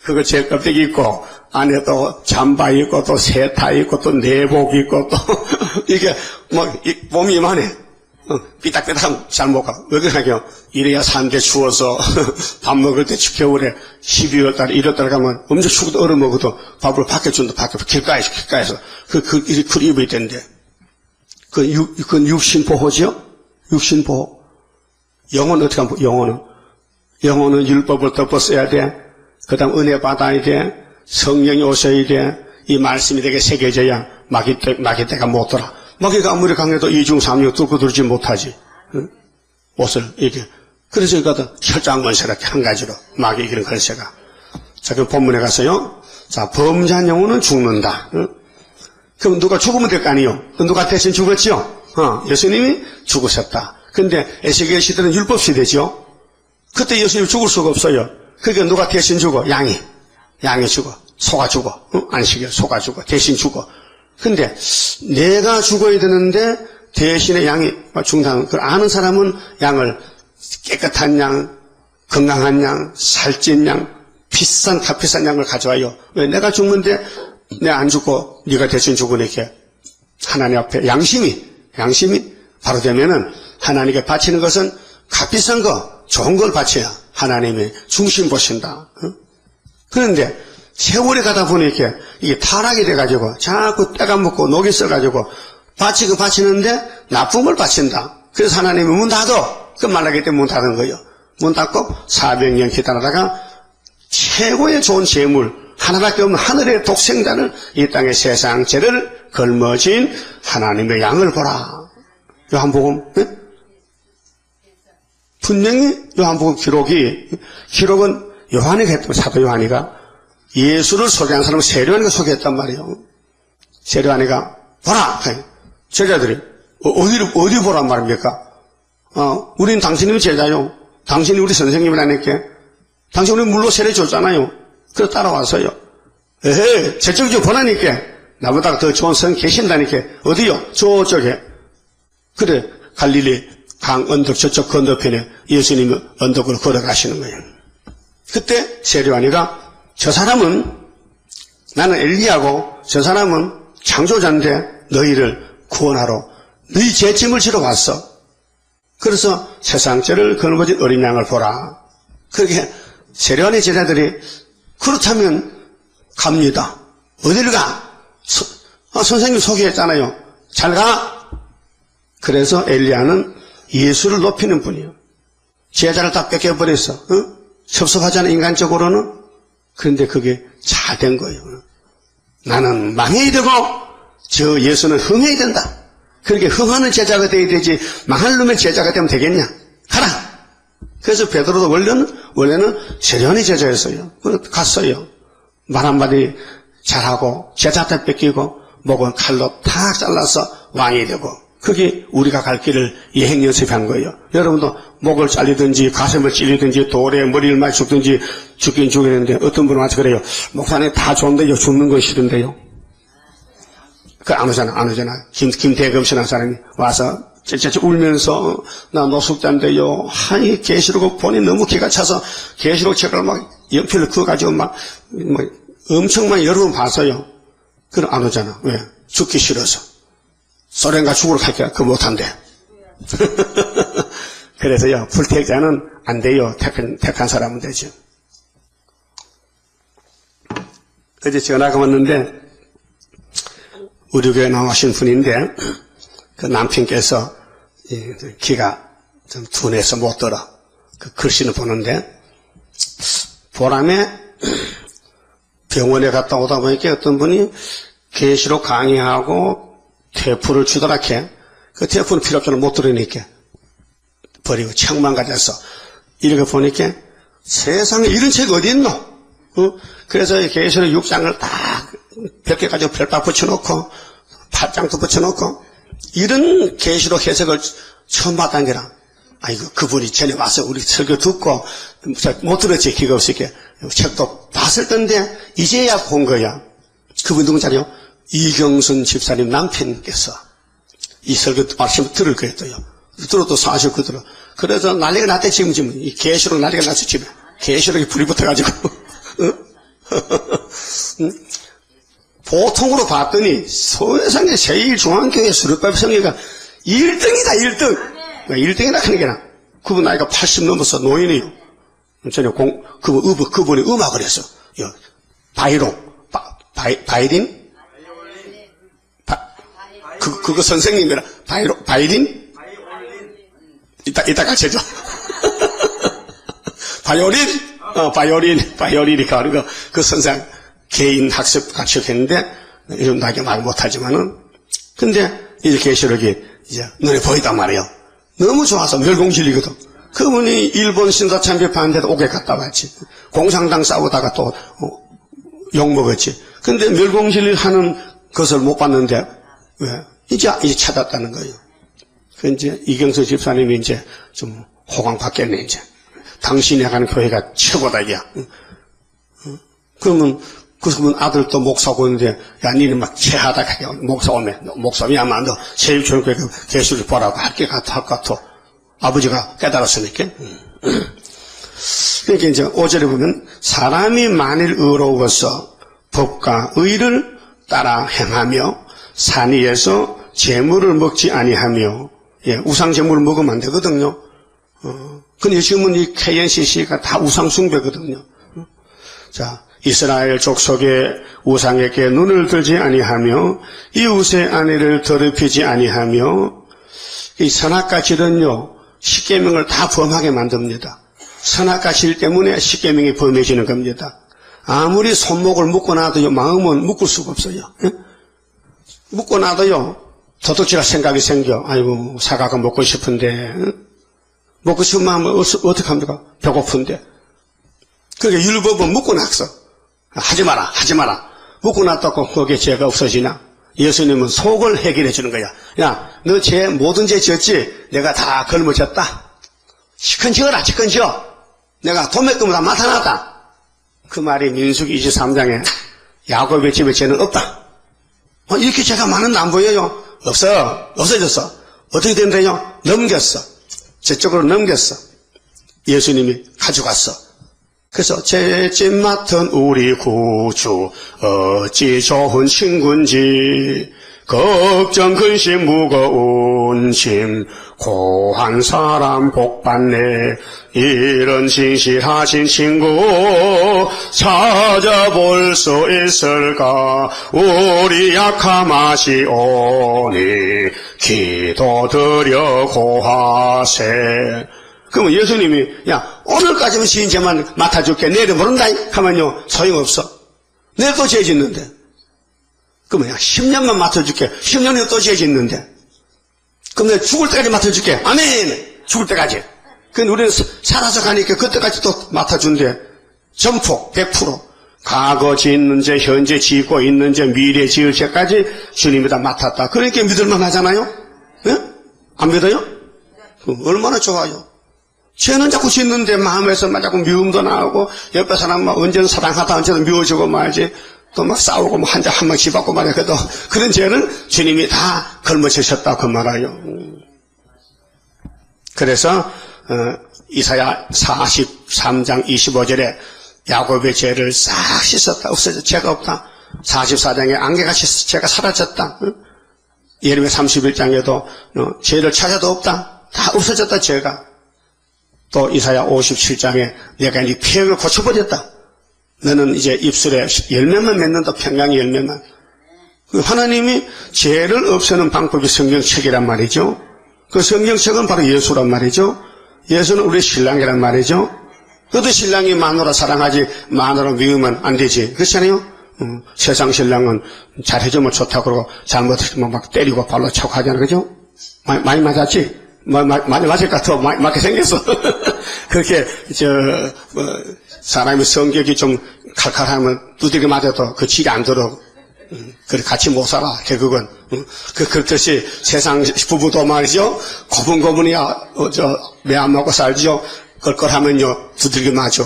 S1: 그거 제일 껍데기 있고 안에 또 잠바 있고 또 세타 있고 또 내복 있고 또 이게 몸이 이만해. 삐딱삐딱 잘 못 가. 왜 그러냐면 이래야 사는데 추워서 밥 먹을 때 겨울에 12월 달에 1월 달에 가면 엄청 추워도 얼어 먹어도 밥을 밖에 준다. 밖에 길가에서 그 입어 있던데 그건 육신보호죠. 육신보호. 영혼은 어떻게 하면 영혼은 율법을 덮어 써야 돼. 그 다음 은혜 받아야 돼. 성령이 오셔야 돼. 이 말씀이 되게 새겨져야 마귀 때가 못 돌아. 마귀가 아무리 강해도 2중 3중 뚫고 들지 못하지. 응? 옷을 이렇게. 그래서 이거는 혈장건세롭게 한 가지로 마귀 이기는 건세가. 자, 그럼 본문에 가서요. 자, 범죄한 영혼은 죽는다. 응? 그럼 누가 죽으면 될 거 아니에요. 누가 대신 죽었지요? 예수님이 죽으셨다. 근데 에스겔 시대는 율법 시대죠. 그때 예수님이 죽을 수가 없어요. 그러니까 누가 대신 죽어? 양이 죽어. 소가 죽어. 안식일 소가 죽어. 대신 죽어. 근데 내가 죽어야 되는데 대신에 양이 죽는다는 걸 아는 사람은 양을 깨끗한 양, 건강한 양, 살찐 양, 값비싼 양을 가져와요. 왜? 내가 죽는데 내가 안 죽고 네가 대신 죽으니까 하나님 앞에 양심이 바로 되면은 하나님께 바치는 것은 값비싼 거, 좋은 걸 바쳐야 하나님이 중심 보신다. 그런데 세월이 가다 보니까 이게 타락이 돼가지고 자꾸 때가 묻고 녹이 써가지고 바치는데 나쁜 걸 바친다. 그래서 하나님이 문 닫어. 그 말라기 때문에 문 닫은 거예요. 문 닫고 400년 기다리다가 최고의 좋은 재물 하나밖에 없는 하늘의 독생자를 이 땅의 세상 죄를 걸머진 하나님의 양을 보라. 요한복음 분명히 요한복음 기록은 요한이가 했던 사도 요한이가 예수를 소개한 사람은 세례요한이가 소개했단 말이에요. 세례요한이가 보라. 제자들이 어디 보란 말입니까? 우린 당신이 제자요. 당신이 우리 선생님이라니까. 당신 우리 물로 세례 줬잖아요. 그래서 따라와서요. 에헤, 저쪽이 보라니까. 나보다 더 좋은 성 계신다니까. 어디요? 저쪽에. 그래, 갈릴리 강 언덕 저쪽 건너편에 예수님이 언덕으로 걸어가시는 거예요. 그때 세례요한이가 저 사람은 나는 엘리야고 저 사람은 창조자인데 너희를 구원하러 너희 죄짐을 지러 왔어. 그래서 세상 죄를 걸머진 어린 양을 보라. 그렇게 세례요한의 제자들이 그렇다면 갑니다. 어디를 가? 선생님 소개했잖아요. 잘 가. 그래서 엘리야는 예수를 높이는 분이에요. 제자를 다 뺏겨버렸어. 섭섭하잖아 인간적으로는. 그런데 그게 잘 된 거예요. 나는 망해야 되고 저 예수는 흥해야 된다. 그렇게 흥하는 제자가 돼야 되지 망할 놈의 제자가 되면 되겠냐. 가라. 그래서 베드로도 원래는 세례요한의 제자였어요. 갔어요. 말 한마디 잘하고 제자한테 뺏기고 목은 칼로 탁 잘라서 왕이 되고 그게 우리가 갈 길을 예행 연습한 거예요. 여러분도 목을 잘리든지 가슴을 찔리든지 돌에 머리를 맞 죽든지 죽긴 죽이는데 어떤 분은 와서 그래요. 목사님 다 좋은데요. 죽는 건 싫은데요. 그 안 오잖아. 김대금 신한 사람이 와서 째째째 울면서 나 노숙자인데요. 하이 계시록 본인 너무 기가 차서 계시록 책을 막 연필을 그어가지고 막 엄청 많이 여러 번 봤어요. 그럼 안 오잖아. 왜? 죽기 싫어서. 소련가 죽으러 갈게 그거 못한대. 그래서요 불택자는 안 돼요. 택한 사람은 되죠. 어제 전화가 왔는데 우리 교회 나오신 분인데 그 남편께서 기가 좀 둔해서 못 들어. 그 글씨는 보는데, 보람에 병원에 갔다 오다 보니까 어떤 분이 계시록 강의하고 테이프를 주더라케. 그 테이프는 필요 없잖아. 못 들으니까. 버리고 책만 가져서. 이렇게 보니까 세상에 이런 책이 어디 있노? 그래서 계시록 6장을 딱 몇 개 가지고 별박 붙여놓고 8장도 붙여놓고 이런 계시록 해석을 처음 봤다는 게라. 아이고, 그분이 전에 와서 우리 설교 듣고 못 들었지, 기가 없으니까. 책도 봤을 텐데 이제야 본 거야. 그분 누구잖아요? 이경순 집사님 남편께서 이 설교 말씀 들을 거였어요. 들어도 사실 그대로. 그래서 난리가 났대. 지금 이 계시록 난리가 났어. 집에 계시록이 불이 붙어가지고 보통으로 봤더니 세상에 제일 중앙교회 수료법 성회가 1등이다. 1등. 1등이라 하는 게나. 그분 나이가 80 넘어서 노인이요. 전에 그분이 음악을 했어. 바이린? 그거 선생님이라. 바이린? 이따 같이 해줘. 바이올린이 가는 거, 그 선생 개인 학습 같이 했는데, 요즘 나게 말 못하지만은, 근데 이제 계시록이 이제 눈에 보이단 말이에요. 너무 좋아서 멸공진리거든. 그분이 일본 신사참배파한테도 오게 갔다 왔지. 공산당 싸우다가 또 욕먹었지. 근데 멸공진리 하는 것을 못 봤는데, 왜? 이제 찾았다는 거예요. 그 이제 이경수 집사님이 이제 좀 호강 받겠네, 이제. 당신이 가는 교회가 최고다, 이야. 그러면 그분 아들도 목사고 있는데, 야, 니는 막 체하다 가게 목사 오면, 목사미야만 너 세입교회 개수를 보라고 할 것 같아. 아버지가 깨달았으니까. 그러니까 이제 5절에 보면, 사람이 만일 의로워서 법과 의를 따라 행하며, 산 위에서 재물을 먹지 아니하며, 우상 재물을 먹으면 안 되거든요. 근데 지금은 이 KNCC가 다 우상 숭배거든요. 자, 이스라엘 족속의 우상에게 눈을 들지 아니하며 이웃의 아내를 더럽히지 아니하며 이 선악과질은요 10계명을 다 범하게 만듭니다. 선악과질 때문에 10계명이 범해지는 겁니다. 아무리 손목을 묶고 놔도요 마음은 묶을 수가 없어요. 묶고 놔도요 도둑질할 생각이 생겨. 아이고 사과가 먹고 싶은데 먹고 싶은 마음은 어떻게 합니까? 배고픈데. 그러니까 율법은 묶고 놨어. 하지 마라. 묶고 놨다고 거기에 죄가 없어지냐? 예수님은 속을 해결해 주는 거야. 야, 너 죄 모든 죄 지었지? 내가 다 걸머졌다. 시큰지어라. 내가 도매금을 다 맡아놨다. 그 말이 민수기 23장에 야곱의 집에 죄는 없다. 이렇게 죄가 많은데 안 보여요? 없어졌어. 어떻게 된대요? 넘겼어. 저쪽으로 넘겼어. 예수님이 가져갔어. 그래서 죄짐 맡은 우리 구주 어찌 좋은 친구인지 걱정 근심 무거운 짐 고한 사람 복받네 이런 진실하신 친구 찾아볼 수 있을까 우리 약함하시 오니 기도드려 고하세. 그러면 예수님이 야 오늘까지는 지은 죄만 맡아줄게 내일은 모른다 하면요 소용없어. 내일 또 죄 짓는데. 그러면 야 10년만 맡아줄게 10년에 또 죄 짓는데. 그럼 내가 죽을 때까지 맡아줄게. 아멘. 죽을 때까지. 근데 우리는 살아서 가니까 그때까지 또 맡아준대. 전폭 100%. 과거 짓는 죄 현재 짓고 있는 죄 미래 지을 죄까지 주님이 다 맡았다. 그러니까 믿을만 하잖아요. 예? 안 믿어요? 얼마나 좋아요. 죄는 자꾸 짓는데 마음에서 막 자꾸 미움도 나오고 옆에 사람 막 언제는 사랑하다 언제는 미워지고 말이지 또 막 싸우고 뭐 한 명 집받고 말이야. 그래도 그런 죄는 주님이 다 걸머지셨다 그 말아요. 그래서 이사야 43장 25절에 야곱의 죄를 싹 씻었다. 없어져. 죄가 없다. 44장에 안개같이 죄가 사라졌다. 예레미야 31장에도 죄를 찾아도 없다. 다 없어졌다 죄가. 또 이사야 57장에 내가 네 폐역을 고쳐버렸다. 너는 이제 입술에 열매만 맺는다. 평강의 열매만. 하나님이 죄를 없애는 방법이 성경책이란 말이죠. 그 성경책은 바로 예수란 말이죠. 예수는 우리 신랑이란 말이죠. 그것도 신랑이 마누라 사랑하지 마누라 미우면 안 되지. 그렇잖아요. 세상 신랑은 잘해주면 좋다고 그러고 잘못하면 막 때리고 발로 차고 하잖아. 그죠? 많이 맞았지? 많이 맞을까? 더 맞게 생겼어. 그렇게, 사람이 성격이 좀 칼칼하면 두들겨 맞아도 그 질이 안 들어. 그래, 같이 못 살아, 결국은. 그렇듯이 세상 부부도 말이죠. 고분고분이야, 매 안 먹고 살죠. 껄껄하면요, 두들겨 맞아.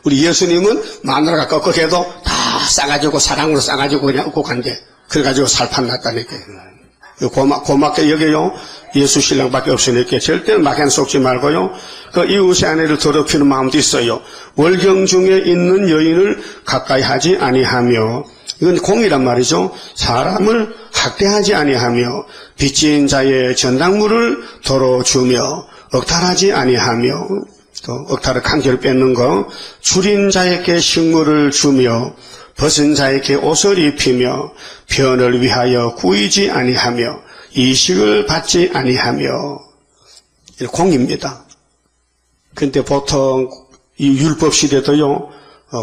S1: 우리 예수님은 마누라가 꺽꺽해도 다 싸가지고 사랑으로 싸가지고 그냥 업고 간대. 그래가지고 살판 났다니까. 고맙게 여겨요. 예수 신랑밖에 없으니까 절대 막연 속지 말고요. 그 이웃의 아내를 더럽히는 마음도 있어요. 월경 중에 있는 여인을 가까이 하지 아니하며, 이건 공이란 말이죠. 사람을 학대하지 아니하며, 빚진 자의 전당물을 도로 주며, 억탈하지 아니하며, 또 억탈을 강제로 뺏는 거, 줄인 자에게 식물을 주며, 벗은 자에게 옷을 입히며, 편을 위하여 구이지 아니하며, 이식을 받지 아니하며, 공입니다. 근데 보통 이 율법 시대도요,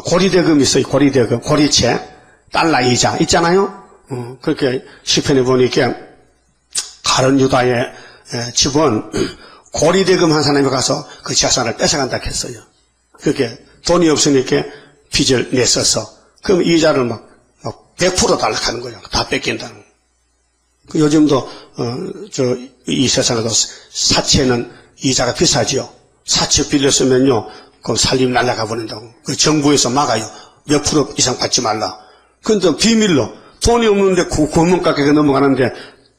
S1: 고리대금 있어요. 고리대금, 고리채, 달러 이자 있잖아요. 그렇게 시편에 보니까 가룟 유다의 집은 고리대금 한 사람이 가서 그 재산을 뺏어간다 했어요. 그렇게 돈이 없으니까 빚을 냈어서. 그럼 이자를 막 100% 달라하는 거예요. 다 뺏긴다는. 요즘도, 이 세상에도 사채는 이자가 비싸지요. 사채 빌렸으면요, 그럼 살림 날라가 버린다고. 그 정부에서 막아요. 몇 프로 이상 받지 말라. 근데 비밀로 돈이 없는데 고문가게가 넘어가는데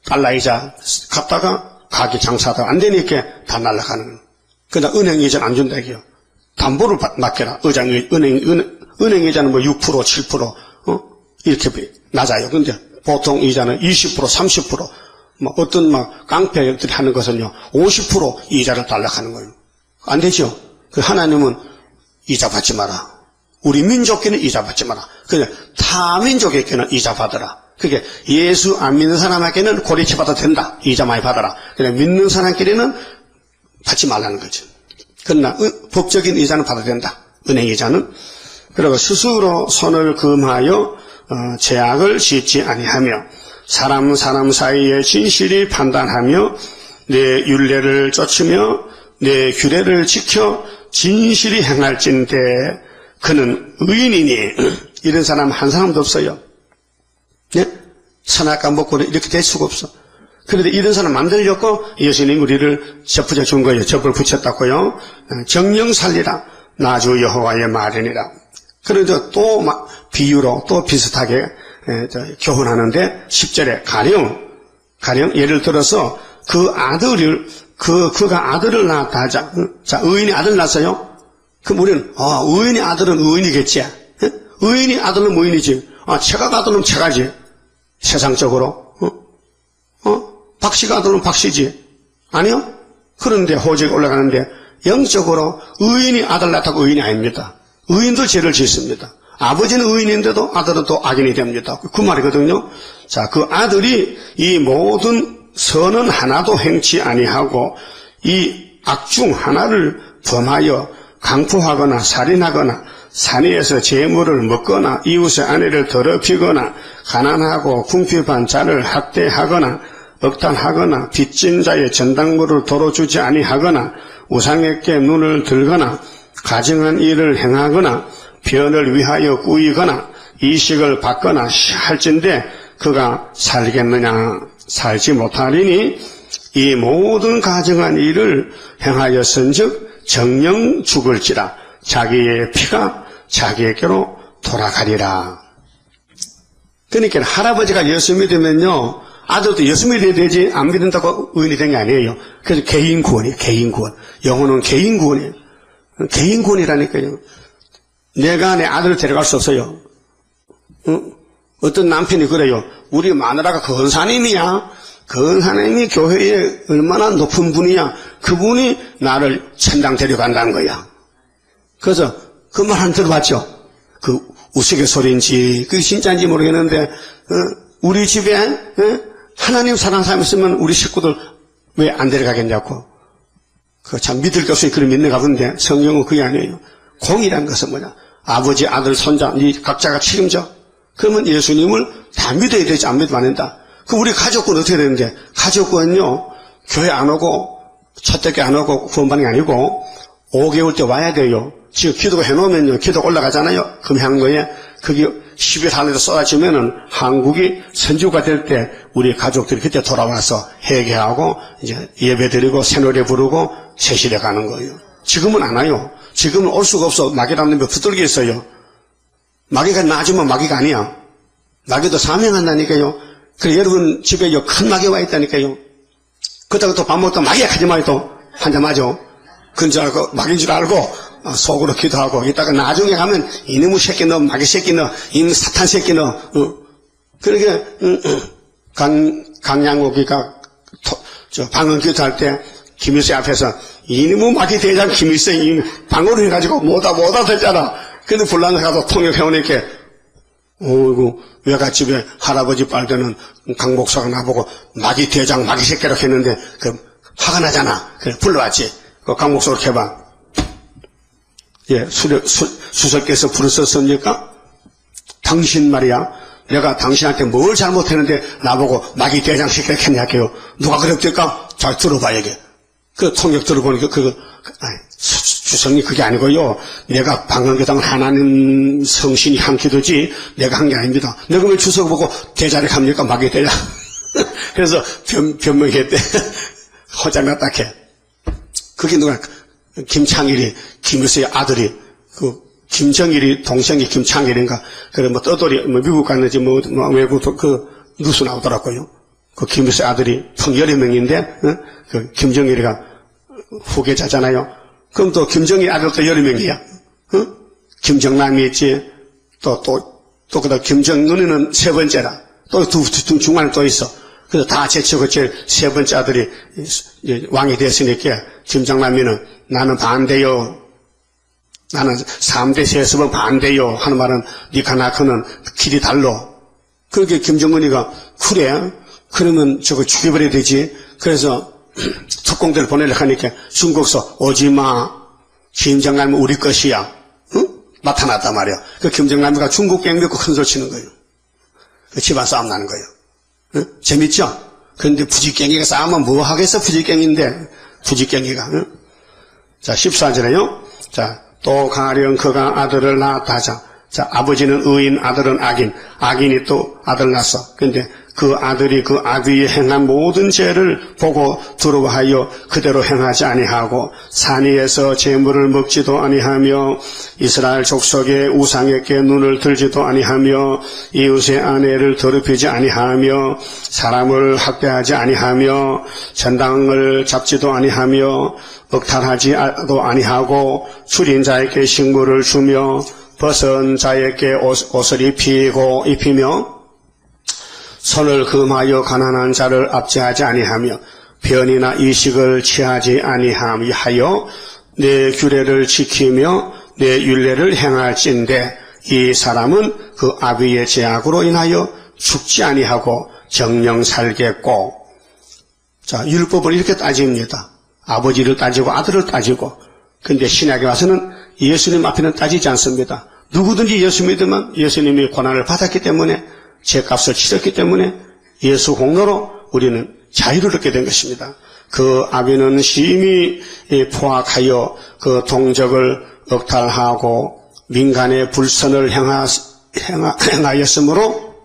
S1: 달러 이자 갚다가 가게 장사하다가 안 되니까 다 날라가는 거예요. 그러다 은행 이자는 안 준다고요. 담보를 맡겨라. 은행 이자는 뭐 6%, 7%, 이렇게 낮아요. 근데 보통 이자는 20%, 30%, 뭐 어떤 막 깡패들이 하는 것은요, 50% 이자를 달라하는 거예요. 안 되죠? 그 하나님은 이자 받지 마라. 우리 민족끼리는 이자 받지 마라. 그냥 타 민족에게는 이자 받아라. 그게 예수 안 믿는 사람에게는 고리채 받아도 된다. 이자 많이 받아라. 그냥 믿는 사람끼리는 받지 말라는 거죠. 그러나 법적인 이자는 받아도 된다. 은행 이자는. 그리고 스스로 손을 금하여 죄악을 짓지 아니하며 사람 사이에 진실이 판단하며 내 율례를 쫓으며 내 규례를 지켜 진실이 행할진대 그는 의인이니. 이런 사람 한 사람도 없어요. 네? 선악과 먹고 이렇게 될 수가 없어. 그런데 이런 사람 만들려고 예수님 우리를 접붙여 준 거예요. 접을 붙였다고요. 정령 살리라. 나주 여호와의 말이니라. 그래도 또 비유로 또 비슷하게 교훈하는데 10절에 가령 예를 들어서 그 아들을 그가 아들을 낳았다 하자. 자, 의인이 아들 낳았어요. 그럼 우리는 의인의 아들은 의인이겠지. 의인이 아들은 의인이지. 체각 아들은 체가지. 세상적으로. 박씨가 아들은 박씨지. 아니요? 그런데 호적이 올라가는데 영적으로 의인이 아들 낳다고 의인이 아닙니다. 의인도 죄를 짓습니다. 아버지는 의인인데도 아들은 또 악인이 됩니다. 그 말이거든요. 자, 그 아들이 이 모든 선은 하나도 행치 아니하고 이 악 중 하나를 범하여 강포하거나 살인하거나 산위에서 재물을 먹거나 이웃의 아내를 더럽히거나 가난하고 궁핍한 자를 학대하거나 억탈하거나 빚진 자의 전당물을 도로 주지 아니하거나 우상에게 눈을 들거나 가증한 일을 행하거나 변을 위하여 꾸이거나 이식을 받거나 할진대 그가 살겠느냐. 살지 못하리니 이 모든 가증한 일을 행하였은즉 정령 죽을지라. 자기의 피가 자기에게로 돌아가리라. 그러니까 할아버지가 예수 믿으면요, 아들도 예수 믿어야 되지 안 믿는다고 의인이 된 게 아니에요. 그래서 개인 구원이에요. 개인 구원. 영혼은 개인 구원이에요. 개인 구원이라니까요. 내가 내 아들을 데려갈 수 없어요. 어떤 남편이 그래요. 우리 마누라가 근사님이야. 근사님이 교회에 얼마나 높은 분이야. 그분이 나를 천당 데려간다는 거야. 그래서 그 말 한 들어봤죠. 그 우스갯소리인지 그게 진짜인지 모르겠는데 우리 집에 하나님 사랑하는 사람 있으면 우리 식구들 왜 안 데려가겠냐고. 참 믿을 게 없으니 그걸 믿는 가본데 성경은 그게 아니에요. 공이라는 것은 뭐냐? 아버지, 아들, 손자, 이 각자가 책임져. 그러면 예수님을 다 믿어야 되지 안 믿으면 안 된다. 그럼 우리 가족은 어떻게 되는데? 가족은요, 교회 안 오고, 첫 대교 안 오고 구원받는 게 아니고, 5개월 때 와야 돼요. 지금 기도가 해놓으면요, 기도가 올라가잖아요. 금향거에. 그게 10일 하늘에서 쏟아지면은 한국이 선주가 될 때 우리 가족들이 그때 돌아와서 회개하고, 이제 예배 드리고, 새노래 부르고, 세실에 가는 거예요. 지금은 안 와요. 지금은 올 수가 없어. 마귀라는 게 붙들게 있어요. 마귀가 나아지면 마귀가 아니야. 마귀도 사명한다니까요. 그래, 여러분 집에 큰 마귀가 와 있다니까요. 그러다가 또 밥 먹다 마귀야 가지 마요 또. 한잔 맞아. 그런 줄 알고, 마귀인 줄 알고, 속으로 기도하고, 이따가 나중에 가면, 이놈의 새끼 너, 마귀 새끼 너, 이놈의 사탄 새끼 너, 그러니까, 강양옥이가, 방언 기도할 때, 김일세 앞에서, 이놈의 마귀 대장 김일세, 방언을 해가지고, 뭐다 됐잖아. 근데 불란서 가서 통역해오니까, 어이구, 외갓집에 할아버지 빨대는 강목사가 나보고, 마귀 대장, 마귀 새끼라고 했는데, 화가 나잖아. 그래, 불러왔지. 그 강목사로 해봐. 예, 수석께서 부르셨습니까? 당신 말이야. 내가 당신한테 뭘 잘못했는데 나보고 마귀 대장 새끼라고 했냐 할게요. 누가 그랬을까? 잘 들어봐, 이게. 그 통역 들어보니까 주성이 그게 아니고요. 내가 방언교당 하나님 성신이 한 기도지 내가 한 게 아닙니다. 내가 왜 주석 보고 대자리 갑니까? 마귀 대장. 그래서 변명했대. 허장났다 해. 그게 누가 김창일이 김일세의 아들이 김정일이 동생이 김창일인가 그래 뭐 떠돌이 미국 갔는지 뭐 외국 뉴스 나오더라고요. 그 김일세 아들이 총 여러 명인데 그 김정일이가 후계자잖아요. 그럼 또 김정일 아들도 여러 명이야. 김정남이 있지 또 그다음 김정은이는 세 번째라. 또 두 중간에 또 있어. 그래서 다 제치고 제일 세 번째 아들이 왕이 됐으니까 김정남이는 나는 반대요. 나는 3대 세습은 반대요. 하는 말은 니카나크는 길이 달로. 그렇게 김정은이가 그래? 그러면 저거 죽여버려야 되지. 그래서 특공대를 보내려고 하니까 중국서 오지마. 김정남은 우리 것이야. 응? 나타났단 말이야. 그 김정남이가 중국 갱 믿고 큰 소리 치는 거예요. 그 집안 싸움 나는 거예요. 응? 재밌죠? 그런데 부지깽이가 싸우면 뭐 하겠어? 부지깽인데. 부지깽이가. 응? 자, 14절에요. 자, 또 가령 그가 아들을 낳았다 하자. 자, 아버지는 의인, 아들은 악인. 악인이 또 아들 낳았어. 근데 그 아들이 그 아비의 행한 모든 죄를 보고 두려워하여 그대로 행하지 아니하고 산 위에서 재물을 먹지도 아니하며 이스라엘 족속의 우상에게 눈을 들지도 아니하며 이웃의 아내를 더럽히지 아니하며 사람을 학대하지 아니하며 전당을 잡지도 아니하며 억탈하지도 아니하고 줄인 자에게 식물을 주며 벗은 자에게 옷을 입히며 손을 금하여 가난한 자를 압제하지 아니하며 변이나 이식을 취하지 아니하여 내 규례를 지키며 내 율례를 행할진대 이 사람은 그 아비의 죄악으로 인하여 죽지 아니하고 정령 살겠고. 자, 율법을 이렇게 따집니다. 아버지를 따지고 아들을 따지고. 근데 신약에 와서는 예수님 앞에는 따지지 않습니다. 누구든지 예수 믿으면 예수님이 고난을 받았기 때문에 죄값을 치렀기 때문에 예수 공로로 우리는 자유를 얻게 된 것입니다. 그 아비는 심히 포악하여 그 동족을 억탈하고 민간의 불선을 행하였으므로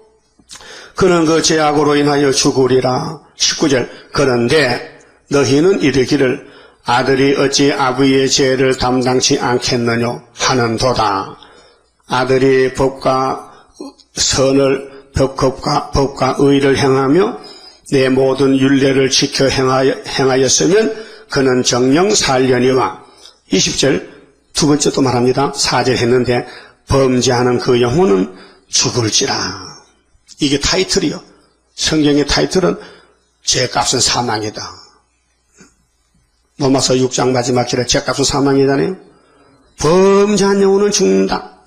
S1: 그는 그 죄악으로 인하여 죽으리라. 19절 그런데 너희는 이르기를 아들이 어찌 아비의 죄를 담당치 않겠느냐 하는도다. 아들이 법과 의를 행하며 내 모든 율례를 지켜 행하였으면 그는 정령 살려니와. 20절 두 번째 또 말합니다. 4절 했는데 범죄하는 그 영혼은 죽을지라. 이게 타이틀이요. 성경의 타이틀은 죄값은 사망이다. 로마서 6장 마지막 절에 죄값은 사망이잖아요. 범죄한 영혼은 죽는다.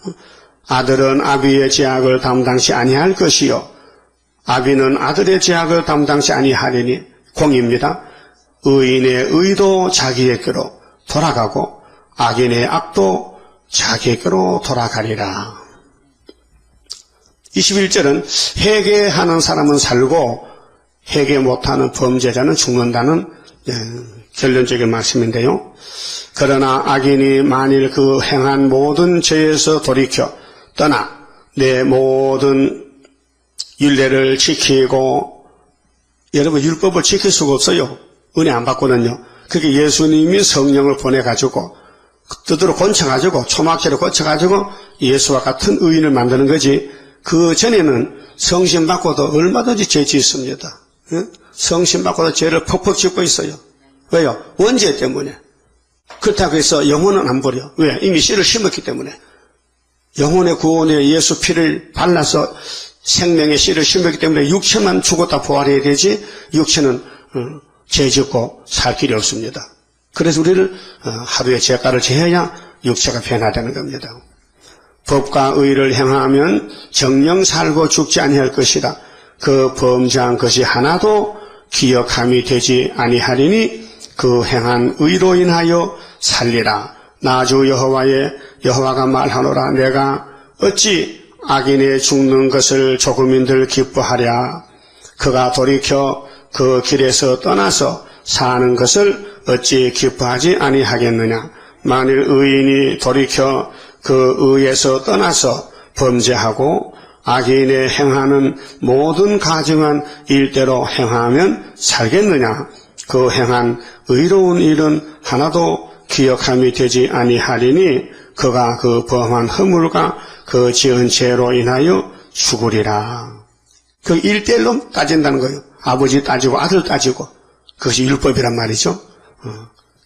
S1: 아들은 아비의 죄악을 담당치 아니할 것이요 아비는 아들의 죄악을 담당치 아니하리니. 공입니다. 의인의 의도 자기에게로 돌아가고 악인의 악도 자기에게로 돌아가리라. 21절은 회개하는 사람은 살고 회개 못하는 범죄자는 죽는다는 결론적인 말씀인데요. 그러나 악인이 만일 그 행한 모든 죄에서 돌이켜 떠나 내 모든 율례를 지키고, 여러분 율법을 지킬 수가 없어요. 은혜 안 받거든요. 그게 예수님이 성령을 보내가지고 뜻으로 고쳐가지고 초막회를 고쳐가지고 예수와 같은 의인을 만드는 거지, 그 전에는 성신 받고도 얼마든지 죄 짓습니다. 성신 받고도 죄를 퍽퍽 짓고 있어요. 왜요? 원죄 때문에. 그렇다고 해서 영혼은 안 버려. 왜? 이미 씨를 심었기 때문에. 영혼의 구원에 예수 피를 발라서 생명의 씨를 심었기 때문에 육체만 죽었다 부활해야 되지, 육체는 죄 짓고 살 길이 없습니다. 그래서 우리를 하루에 죄가를 지어야 육체가 변화되는 겁니다. 법과 의를 행하면 정령 살고 죽지 아니할 것이라. 그 범죄한 것이 하나도 기억함이 되지 아니하리니 그 행한 의로 인하여 살리라. 나 주 여호와가 말하노라. 내가 어찌 악인의 죽는 것을 조금인들 기뻐하랴. 그가 돌이켜 그 길에서 떠나서 사는 것을 어찌 기뻐하지 아니하겠느냐. 만일 의인이 돌이켜 그 의에서 떠나서 범죄하고 악인의 행하는 모든 가증한 일대로 행하면 살겠느냐. 그 행한 의로운 일은 하나도 기억함이 되지 아니하리니 그가 그 범한 허물과 그 지은 죄로 인하여 죽으리라. 그 일대일로 따진다는 거예요. 아버지 따지고 아들 따지고. 그것이 율법이란 말이죠.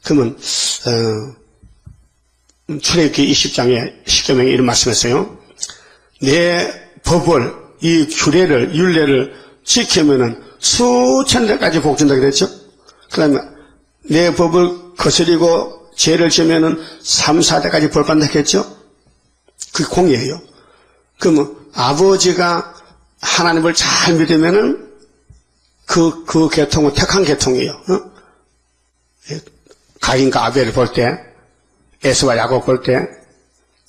S1: 그러면 출애굽기 20장에 십계명에 이런 말씀했어요. 내 법을, 이 규례를, 율례를 지키면은 수천 대까지 복 준다 그랬죠. 그다음에 내 법을 거스리고 죄를 지으면은 3, 4대까지 벌 받는다 했겠죠. 그게 공의예요. 그러면 아버지가 하나님을 잘 믿으면은 그 계통은 택한 계통이에요. 가인과 아벨을 볼 때, 에스와 야곱 볼 때,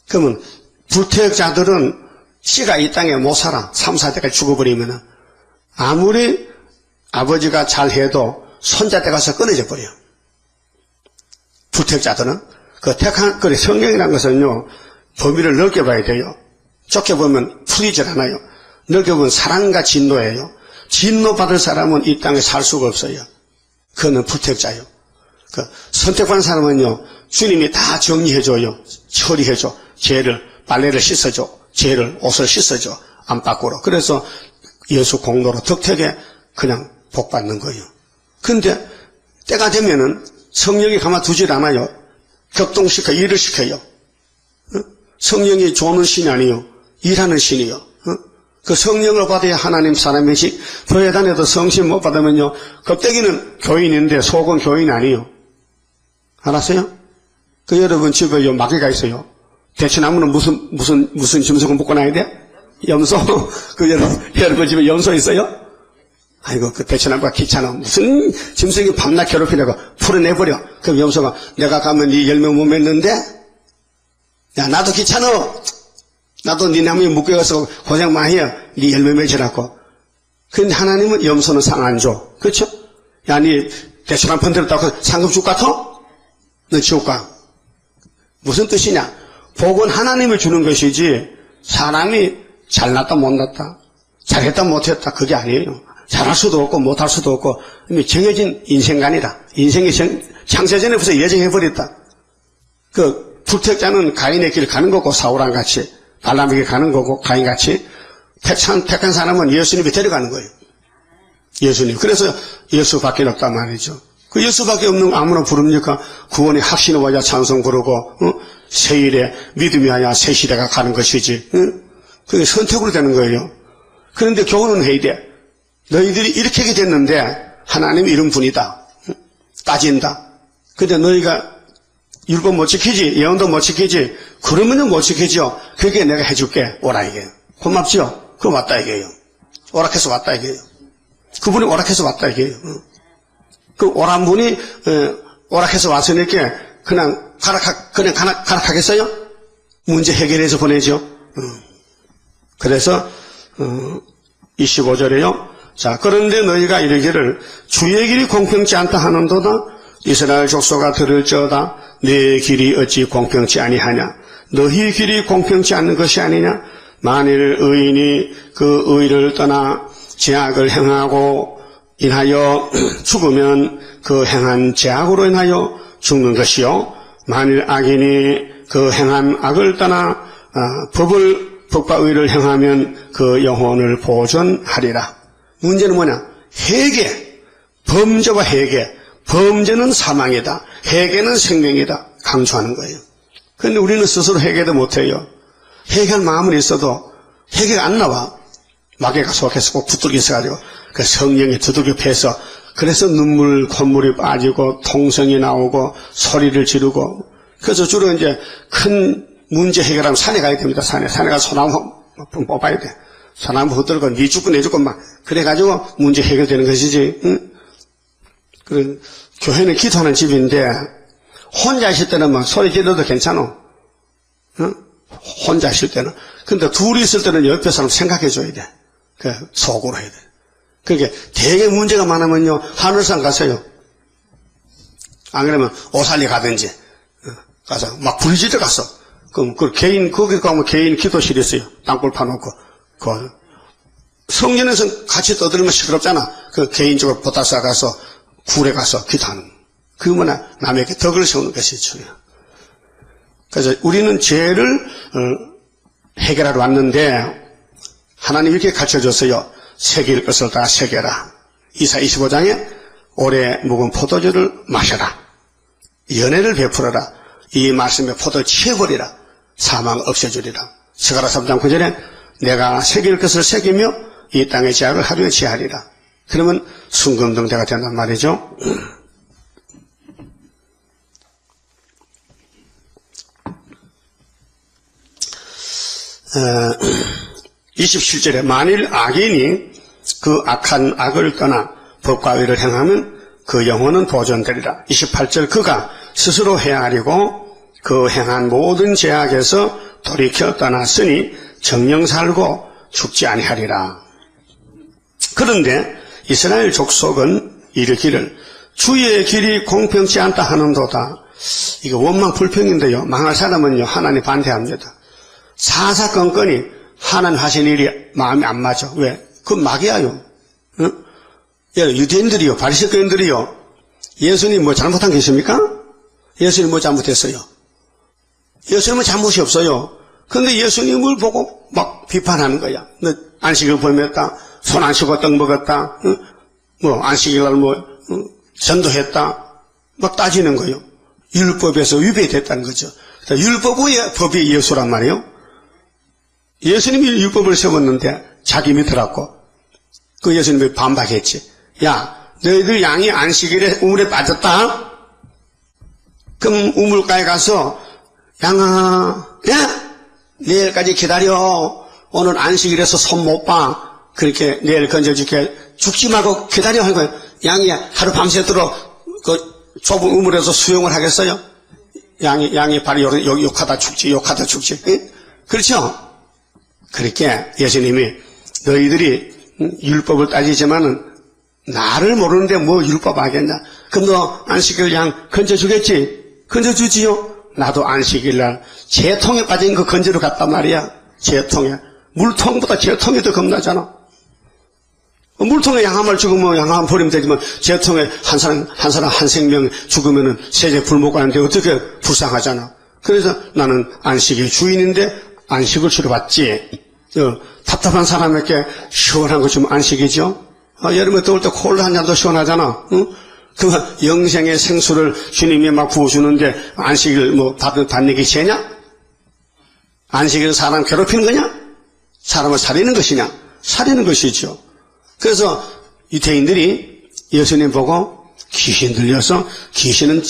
S1: 그러면 불태역자들은 씨가 이 땅에 못 살아. 3, 4대까지 죽어버리면은 아무리 아버지가 잘해도 손자 때 가서 끊어져 버려. 불태역자들은 그 성경이라는 것은요, 범위를 넓게 봐야 돼요. 좁게 보면 풀리질 않아요. 넓게 보면 사랑과 진노예요. 진노 받을 사람은 이 땅에 살 수가 없어요. 그거는 불태역자예요. 선택받은 사람은요, 주님이 다 정리해줘요. 처리해줘. 죄를, 빨래를 씻어줘. 죄를, 옷을 씻어줘. 안팎으로. 그래서 예수 공로로 덕택에 그냥 복받는 거예요. 근데 때가 되면은 성령이 가만두질 않아요. 격동시켜, 일을 시켜요. 성령이 조는 신이 아니요. 일하는 신이요. 그 성령을 받아야 하나님 사람이지, 교회 다녀도 성신 못 받으면요, 껍데기는 교인인데 속은 교인 아니요. 알았어요? 그 여러분 집에 마귀가 있어요. 대추나무는 무슨 짐승을 묶고 나야 돼? 염소? 그 여러분 집에 염소 있어요? 아이고, 그 대추나무가 귀찮아. 무슨 짐승이 밤낮 괴롭히려고 풀어내버려. 그럼 염소가 내가 가면 네 열매 못 맺는데? 야, 나도 귀찮아. 나도 네 나무에 묶여가서 고생 많이 해. 네 열매 맺으라고. 근데 하나님은 염소는 상 안 줘. 그렇죠? 야, 네 대출 한 번 들었다고 상급 줄 것 같아? 너 지옥 가. 무슨 뜻이냐? 복은 하나님을 주는 것이지 사람이 잘났다 못났다, 잘했다 못했다 그게 아니에요. 잘할 수도 없고 못할 수도 없고 이미 정해진 인생관이다. 인생이 창세전에 벌써 예정해버렸다. 그 불택자는 가인의 길을 가는 거고 사울랑 같이 발람에게 가는 거고 가인같이 택한 사람은 예수님이 데려가는 거예요. 예수님. 그래서 예수밖에 없단 말이죠. 그 예수밖에 없는 아무나 부릅니까? 구원의 확신을 와야 찬송 부르고 새일에 믿음이 와야 새 시대가 가는 것이지. 그게 선택으로 되는 거예요. 그런데 교훈은 해야 돼. 너희들이 이렇게 하게 됐는데 하나님이 이런 분이다. 따진다. 근데 너희가 율법 못 지키지, 예언도 못 지키지, 그러면은 못 지키죠. 그게 내가 해줄게. 오라 이게요. 고맙죠? 그거 왔다 이게요. 오락해서 왔다 이게요. 그분이 오락해서 왔다 이게요. 그 오란 분이 오락해서 왔으니까 그냥 가락하겠어요? 문제 해결해서 보내죠. 그래서 25절에요. 자, 그런데 너희가 이르기를 주의 길이 공평치 않다 하는도다. 이스라엘 족속아 들을지어다. 내 길이 어찌 공평치 아니하냐. 너희 길이 공평치 않는 것이 아니냐. 만일 의인이 그 의를 떠나 죄악을 행하고 인하여 죽으면 그 행한 죄악으로 인하여 죽는 것이요. 만일 악인이 그 행한 악을 떠나 법과 의를 행하면 그 영혼을 보존하리라. 문제는 뭐냐? 회개, 범죄와 회개. 범죄는 사망이다. 회개는 생명이다. 강조하는 거예요. 그런데 우리는 스스로 회개도 못해요. 회개할 마음은 있어도 회개가 안 나와. 마귀가 속에서 꼭 붙들고 있어가지고 그 성령이 두들겨 패서 그래서 눈물, 콧물이 빠지고 통성이 나오고 소리를 지르고 그래서 주로 이제 큰 문제 해결하면 산에 가야 됩니다. 산에 가서 소나무 뽑아야 돼. 소나무 붙들고 니 죽고 내 죽고 막 그래가지고 문제 해결되는 것이지. 응? 그런 교회는 기도하는 집인데 혼자 있을 때는 막 소리 지르도 괜찮아. 응? 혼자 있을 때는. 근데 둘이 있을 때는 옆에 사람 생각해 줘야 돼. 그 속으로 해야 돼. 그게 되게 문제가 많으면요 하늘산 가세요. 안 그러면 오살리 가든지 가서 막 부르짖어 갔어. 그럼 그 개인 거기 가면 개인 기도실이 있어요. 땅굴 파놓고 그 성전에서 같이 떠들면 시끄럽잖아. 그 개인적으로 보따서 가서 굴에 가서 기도하는. 그 뭐냐 남에게 덕을 세우는 것이 중요해요. 그래서 우리는 죄를 해결하러 왔는데 하나님 이렇게 가르쳐줬어요. 새길 것을 다 새겨라. 이사 25장에 오래 묵은 포도주를 마셔라. 연애를 베풀어라. 이 말씀에 포도를 취해버리라. 사망 없애주리라. 스가랴 3장 9절에 내가 새길 것을 새기며 이 땅의 죄악을 하루에 제하리라. 그러면 순금등대가 된단 말이죠. 27절에 만일 악인이 그 악한 악을 떠나 법과 의를 행하면 그 영혼은 보존되리라. 28절 그가 스스로 헤아리고 그 행한 모든 죄악에서 돌이켜 떠났으니 정령 살고 죽지 아니하리라. 그런데 이스라엘 족속은 이르기를 주의 길이 공평치 않다 하는도다. 이거 원망 불평인데요. 망할 사람은요 하나님 반대합니다. 사사건건이 하나님 하신 일이 마음에 안 맞아. 왜? 그건 마귀야요. 응? 유대인들이요, 바리새교인들이요. 예수님 뭐 잘못한 게 있습니까? 예수님 뭐 잘못했어요? 예수님은 잘못이 없어요. 그런데 예수님을 보고 막 비판하는 거야. 너 안식을 범했다, 손 안 씻고 떡 먹었다, 응? 뭐 안식일날 뭐 전도했다, 막 따지는 거예요. 율법에서 위배됐다는 거죠. 율법 위에 법이 예수란 말이에요. 예수님이 율법을 세웠는데 자기 밑으라고 그 예수님이 반박했지. 야, 너희들 양이 안식일에 우물에 빠졌다? 그럼 우물가에 가서 양아, 야, 내일까지 기다려. 오늘 안식일에서 손 못 봐. 그렇게 내일 건져줄게. 죽지 말고 기다려 한 거예요. 양이 하루 밤새도록 그 좁은 우물에서 수영을 하겠어요? 양이 바로 욕하다 죽지. 응? 그렇죠? 그렇게 예수님이 너희들이 율법을 따지지만은 나를 모르는데 뭐 율법 하겠냐? 그럼 너 안식일 양 건져주겠지? 건져주지요? 나도 안식일날 재통에 빠진 거 건져러 갔단 말이야. 재통에. 물통보다 재통이 더 겁나잖아. 물통에 양 한 마리 죽으면 양 한 버리면 되지만 재통에 한 생명 죽으면은 세제 불목 가는데 어떻게 불쌍하잖아. 그래서 나는 안식일 주인인데 안식을 치러봤지. 답답한 사람에게 시원한 거 주면 안식이죠. 여름에 더울 때 콜라 한 잔도 시원하잖아. 응? 그 영생의 생수를 주님이 막 부어주는데 안식일 뭐 받는 게 죄냐? 안식일은 사람 괴롭히는 거냐? 사람을 살리는 것이냐? 살리는 것이죠. 그래서 유대인들이 예수님 보고 귀신 들려서 귀신은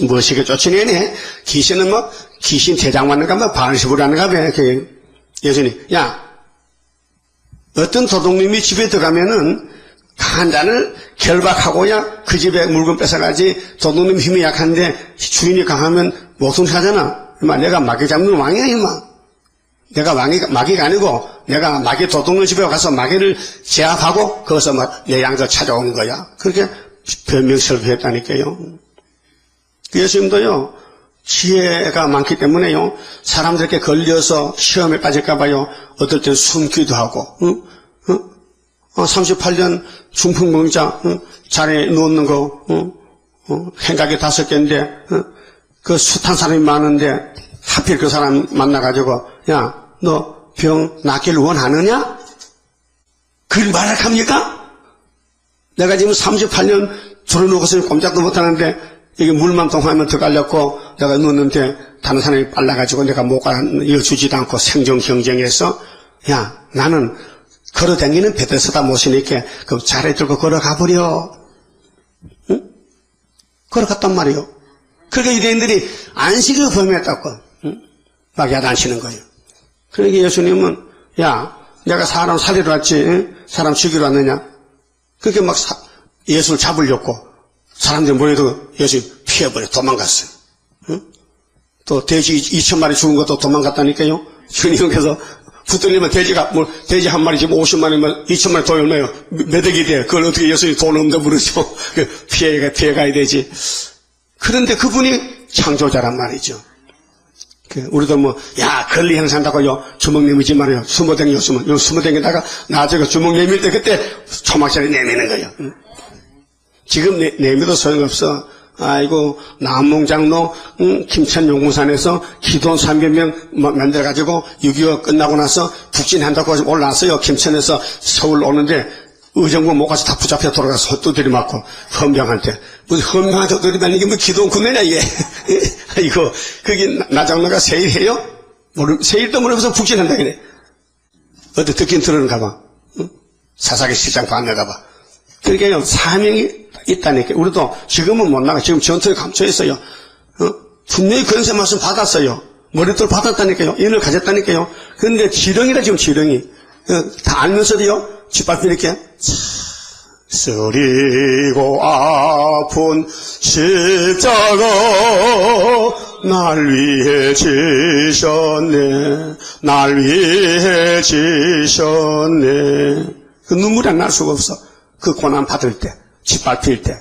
S1: 무엇이게 쫓아내네. 귀신은 뭐 귀신 대장 맞는가 뭐 반시부를 하는가 봐. 예수님, 야, 어떤 도둑님이 집에 들어가면은 강한 자를 결박하고야 그 집에 물건 뺏어가지. 도둑놈 힘이 약한데 주인이 강하면 목숨하잖아. 내가 마귀 잡는 왕이야 임마. 내가 마귀가 아니고 내가 마귀 도둑놈 집에 가서 마귀를 제압하고 거기서 막 내 양자 찾아오는 거야. 그렇게 변명설교했다니까요. 예수님도요 지혜가 많기 때문에요 사람들에게 걸려서 시험에 빠질까봐요 어떨 땐 숨기도 하고 38년 중풍병자 자리에 누웠는 거 행각이 5개인데 그 숱한 사람이 많은데 하필 그 사람 만나가지고 야 너 병 낫기를 원하느냐? 그걸 말할합니까? 내가 지금 38년 들어놓고서 꼼짝도 못하는데 이게 물만 동하면 더 깔렸고 내가 누웠는데 다른 사람이 빨라가지고 내가 못 이어주지도 않고 생존 경쟁해서 야 나는 걸어다니는 베드스다 못이니까 그 자리 들고 걸어가버려. 응? 걸어갔단 말이요. 그러니까 유대인들이 안식을 범했다고 응? 막 야단치는 거예요. 그러니까 예수님은 야 내가 사람 살리러 왔지 응? 사람 죽이러 왔느냐. 그렇게 막 예수를 잡으려고 사람들이 모여도 예수 피해버려 도망갔어요. 응? 또 돼지 2,000마리 죽은 것도 도망갔다니까요. 주님께서 붙들리면 돼지 한 마리 지금 50마리면 2,000마리 돈이 얼마예요? 몇 억이 돼. 그걸 어떻게 예수님 돈 없는데 물으죠. 피해가야 되지. 그런데 그분이 창조자란 말이죠. 우리도 걸리 행사한다고요. 주먹 내미지 말아요. 숨어댕겼으면, 숨어댕기다가 나중에 주먹 내밀 때 그때 초막살이 내미는 거예요. 지금 내밀도 소용없어. 아이고, 남몽장로, 김천용궁산에서 기도원 300명 만들어가지고 6.25 끝나고 나서 북진한다고 올라왔어요. 김천에서 서울 오는데 의정부 못 가서 다 붙잡혀 돌아가서 두드리 맞고, 헌병한테. 무슨 헌병한테 두드리 맞는 게 기도원 군대냐, 이게. 이거, 그게 나장로가 세일해요? 세일도 모르면서 북진한다, 그래. 어디 듣긴 들으는가 봐. 응? 사사기 시장 반내가 봐. 그러니까요, 사명이 있다니까. 우리도 지금은 못 나가. 지금 전투에 감춰 있어요. 분명히 권세 말씀 받았어요. 머릿돌 받았다니까요. 인을 가졌다니까요. 그런데 지렁이다, 지금 지렁이. 다 알면서도요, 짓밟히 이렇게, 쓰리고 아픈 십자가 날 위해 지셨네. 날 위해 지셨네. 그 눈물이 안 날 수가 없어. 그 고난 받을 때, 짓밟힐 때.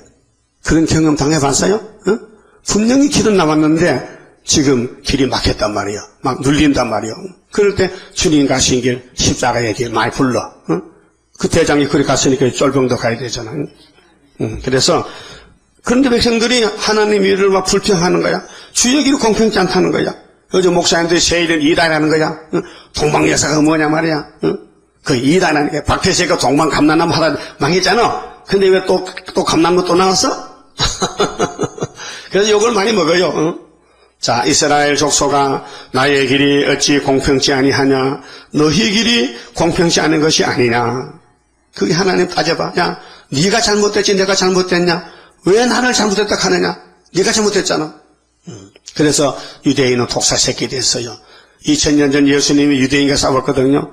S1: 그런 경험 당해봤어요? 응? 분명히 길은 남았는데 지금 길이 막혔단 말이에요. 막 눌린단 말이에요. 그럴 때 주님 가신 길, 십자가의 길 많이 불러. 응? 그 대장이 그리 갔으니까 쫄병도 가야 되잖아요. 그래서 그런데 백성들이 하나님 일을 막 불평하는 거야. 주의 길이 공평치 않다는 거야. 어제 목사님들이 세일은 이단이라는 거야. 응? 동방여사가 뭐냐 말이야. 응? 그 이단하는 게 박태세가 동방감난나무 하다 망했잖아. 근데 왜 또 감나무 또 나왔어? 그래서 욕을 많이 먹어요. 응? 자, 이스라엘 족속아, 나의 길이 어찌 공평치 아니하냐? 너희 길이 공평치 않은 것이 아니냐? 그게 하나님 따져봐. 야, 네가 잘못됐지 내가 잘못됐냐? 왜 나를 잘못했다 하느냐? 네가 잘못했잖아. 그래서 유대인은 독사 새끼 됐어요. 2000년 전 예수님이 유대인과 싸웠거든요.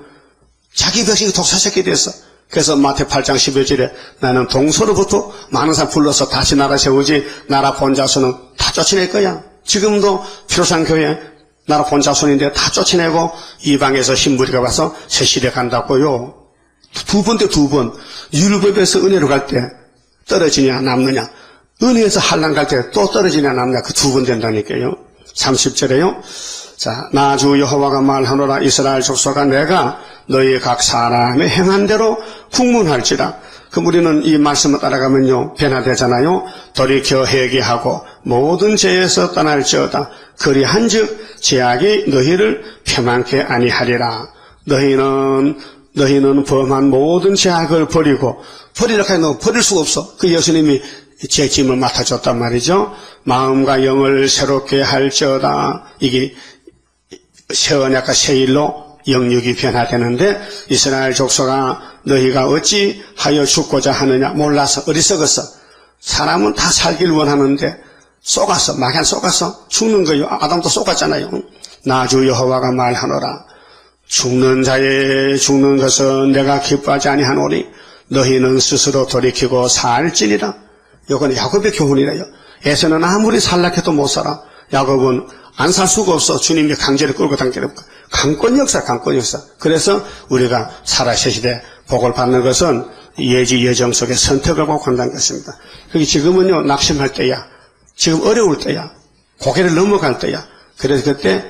S1: 자기 백성이 독사 새끼 됐어. 그래서 마태 8장 11절에 나는 동서로부터 많은 사람 불러서 다시 나라 세우지 나라 본자손은 다 쫓아낼 거야. 지금도 피로산교회 나라 본자손인데 다 쫓아내고 이방에서 신부리가 와서 세실에 간다고요. 두 번. 율법에서 은혜로 갈 때 떨어지냐 남느냐. 은혜에서 한란 갈 때 또 떨어지냐 남느냐. 그 2번 된다니까요. 30절에요. 자, 나 주 여호와가 말하노라. 이스라엘 족속아, 내가 너희 각 사람의 행한 대로 국문할지라. 그럼 우리는 이 말씀을 따라가면요 변화되잖아요. 돌이켜 회개하고 모든 죄에서 떠날지어다. 그리한즉 죄악이 너희를 폐만케 아니하리라. 너희는 범한 모든 죄악을 버리고, 버리려고 해도 버릴 수가 없어. 그 예수님이 죄짐을 맡아줬단 말이죠. 마음과 영을 새롭게 할지어다. 이게 세언약과 세일로 영육이 변화되는데, 이스라엘 족속아, 너희가 어찌 하여 죽고자 하느냐? 몰라서 어리석었어. 사람은 다 살길 원하는데 속았어. 마냥 속았어. 죽는 거요. 아담도 속았잖아요. 나 주 여호와가 말하노라. 죽는 자의 죽는 것은 내가 기뻐하지 아니하노니 너희는 스스로 돌이키고 살지니라. 이건 야곱의 교훈이래요. 에서는 아무리 살락해도 못 살아. 야곱은 안 살 수가 없어. 주님이 강제로 끌고 당기는 강권 역사. 그래서 우리가 살아있을 시대 복을 받는 것은 예지 예정 속에 선택을 하고 간다는 것입니다. 그게 지금은요, 낙심할 때야. 지금 어려울 때야. 고개를 넘어갈 때야. 그래서 그때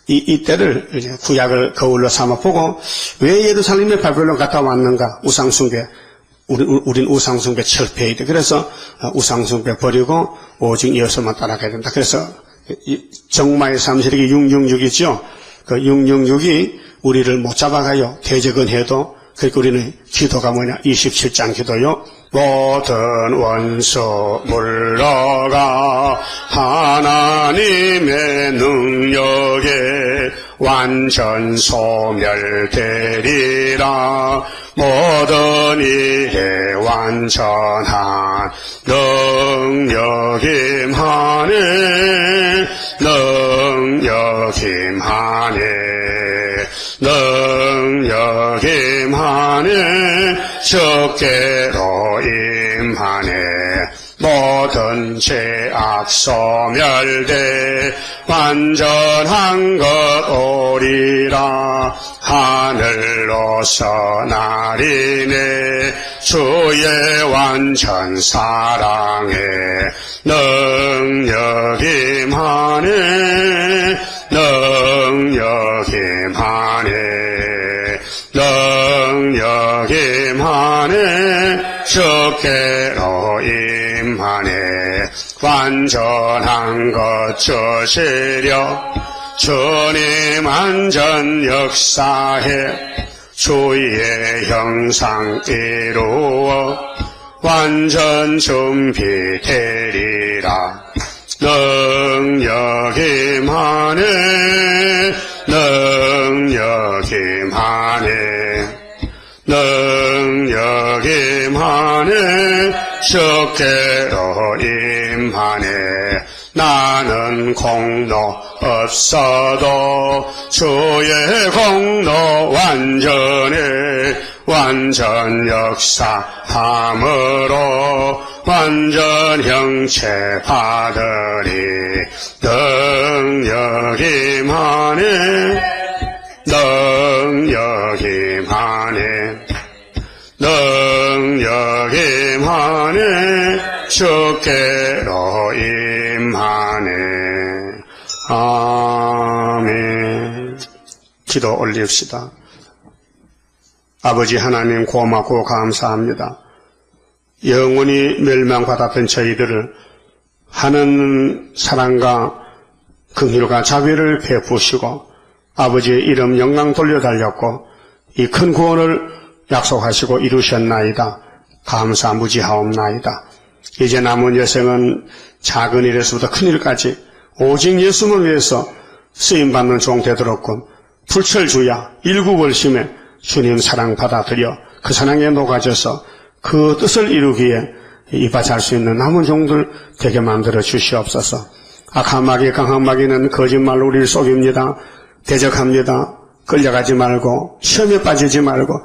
S1: 이 때를 이제 구약을 거울로 삼아 보고 왜 예루살렘에 바벨론 갔다 왔는가? 우상숭배. 우린 우상숭배 철폐해야 돼. 그래서 우상숭배 버리고 오직 예수만 따라가야 된다. 그래서 정마의 3세력이 666이죠. 그 666이 우리를 못 잡아가요. 대적은 해도. 그러니까 우리는 기도가 뭐냐? 27장 기도요. 모든 원수 물러가 하나님의 능력에 완전 소멸되리라. 모든 일에 완전한 능력 임하네. 능력 임하네. 능력 임하네. 적대로 임하네. 모든 죄악 소멸돼 완전한 것 오리라. 하늘로서 날이네. 주의 완전 사랑에 능력 임하네. 능력 임하네. 능력 임하네. 적대로 임하네. 완전한 것 주시려 주님 완전 역사해. 주의 형상 이루어 완전 준비되리라. 능력 임하네. 능력 임하네. 능력 임하네. 적대로 임하네. 나는 공로 없어도 주의 공로 완전해. 완전 역사함으로 완전 형체 받으리. 능력 임하네. 능력 임하네. 능력 임하네. 주께로 임하네. 아멘. 기도 올립시다. 아버지 하나님 고맙고 감사합니다. 영원히 멸망받았던 저희들을 하는 사랑과 긍휼과 자비를 베푸시고 아버지의 이름 영광 돌려달렸고 이 큰 구원을 약속하시고 이루셨나이다. 감사 무지하옵나이다. 이제 남은 여생은 작은 일에서부터 큰 일까지 오직 예수를 위해서 쓰임받는 종 되도록군 불철주야 일구월심에 주님 사랑 받아들여 그 사랑에 녹아져서 그 뜻을 이루기에 이바지할 수 있는 남은 종들 되게 만들어 주시옵소서. 악한 마귀 강한 마귀는 거짓말로 우리를 속입니다. 대적합니다. 끌려가지 말고 시험에 빠지지 말고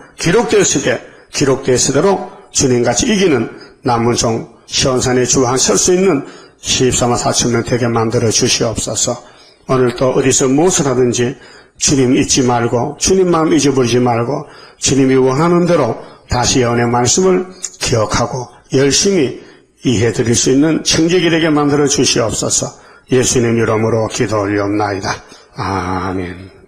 S1: 기록되었으도록 주님같이 이기는 남은 종 시온산에 주왕 설 수 있는 14만 4천명 되게 만들어 주시옵소서. 오늘 또 어디서 무엇을 하든지 주님 잊지 말고 주님 마음 잊어버리지 말고 주님이 원하는 대로 다시 연의 말씀을 기억하고 열심히 이해드릴 수 있는 청지기 되게 만들어 주시옵소서. 예수님 이름으로 기도 올리옵나이다. 아멘.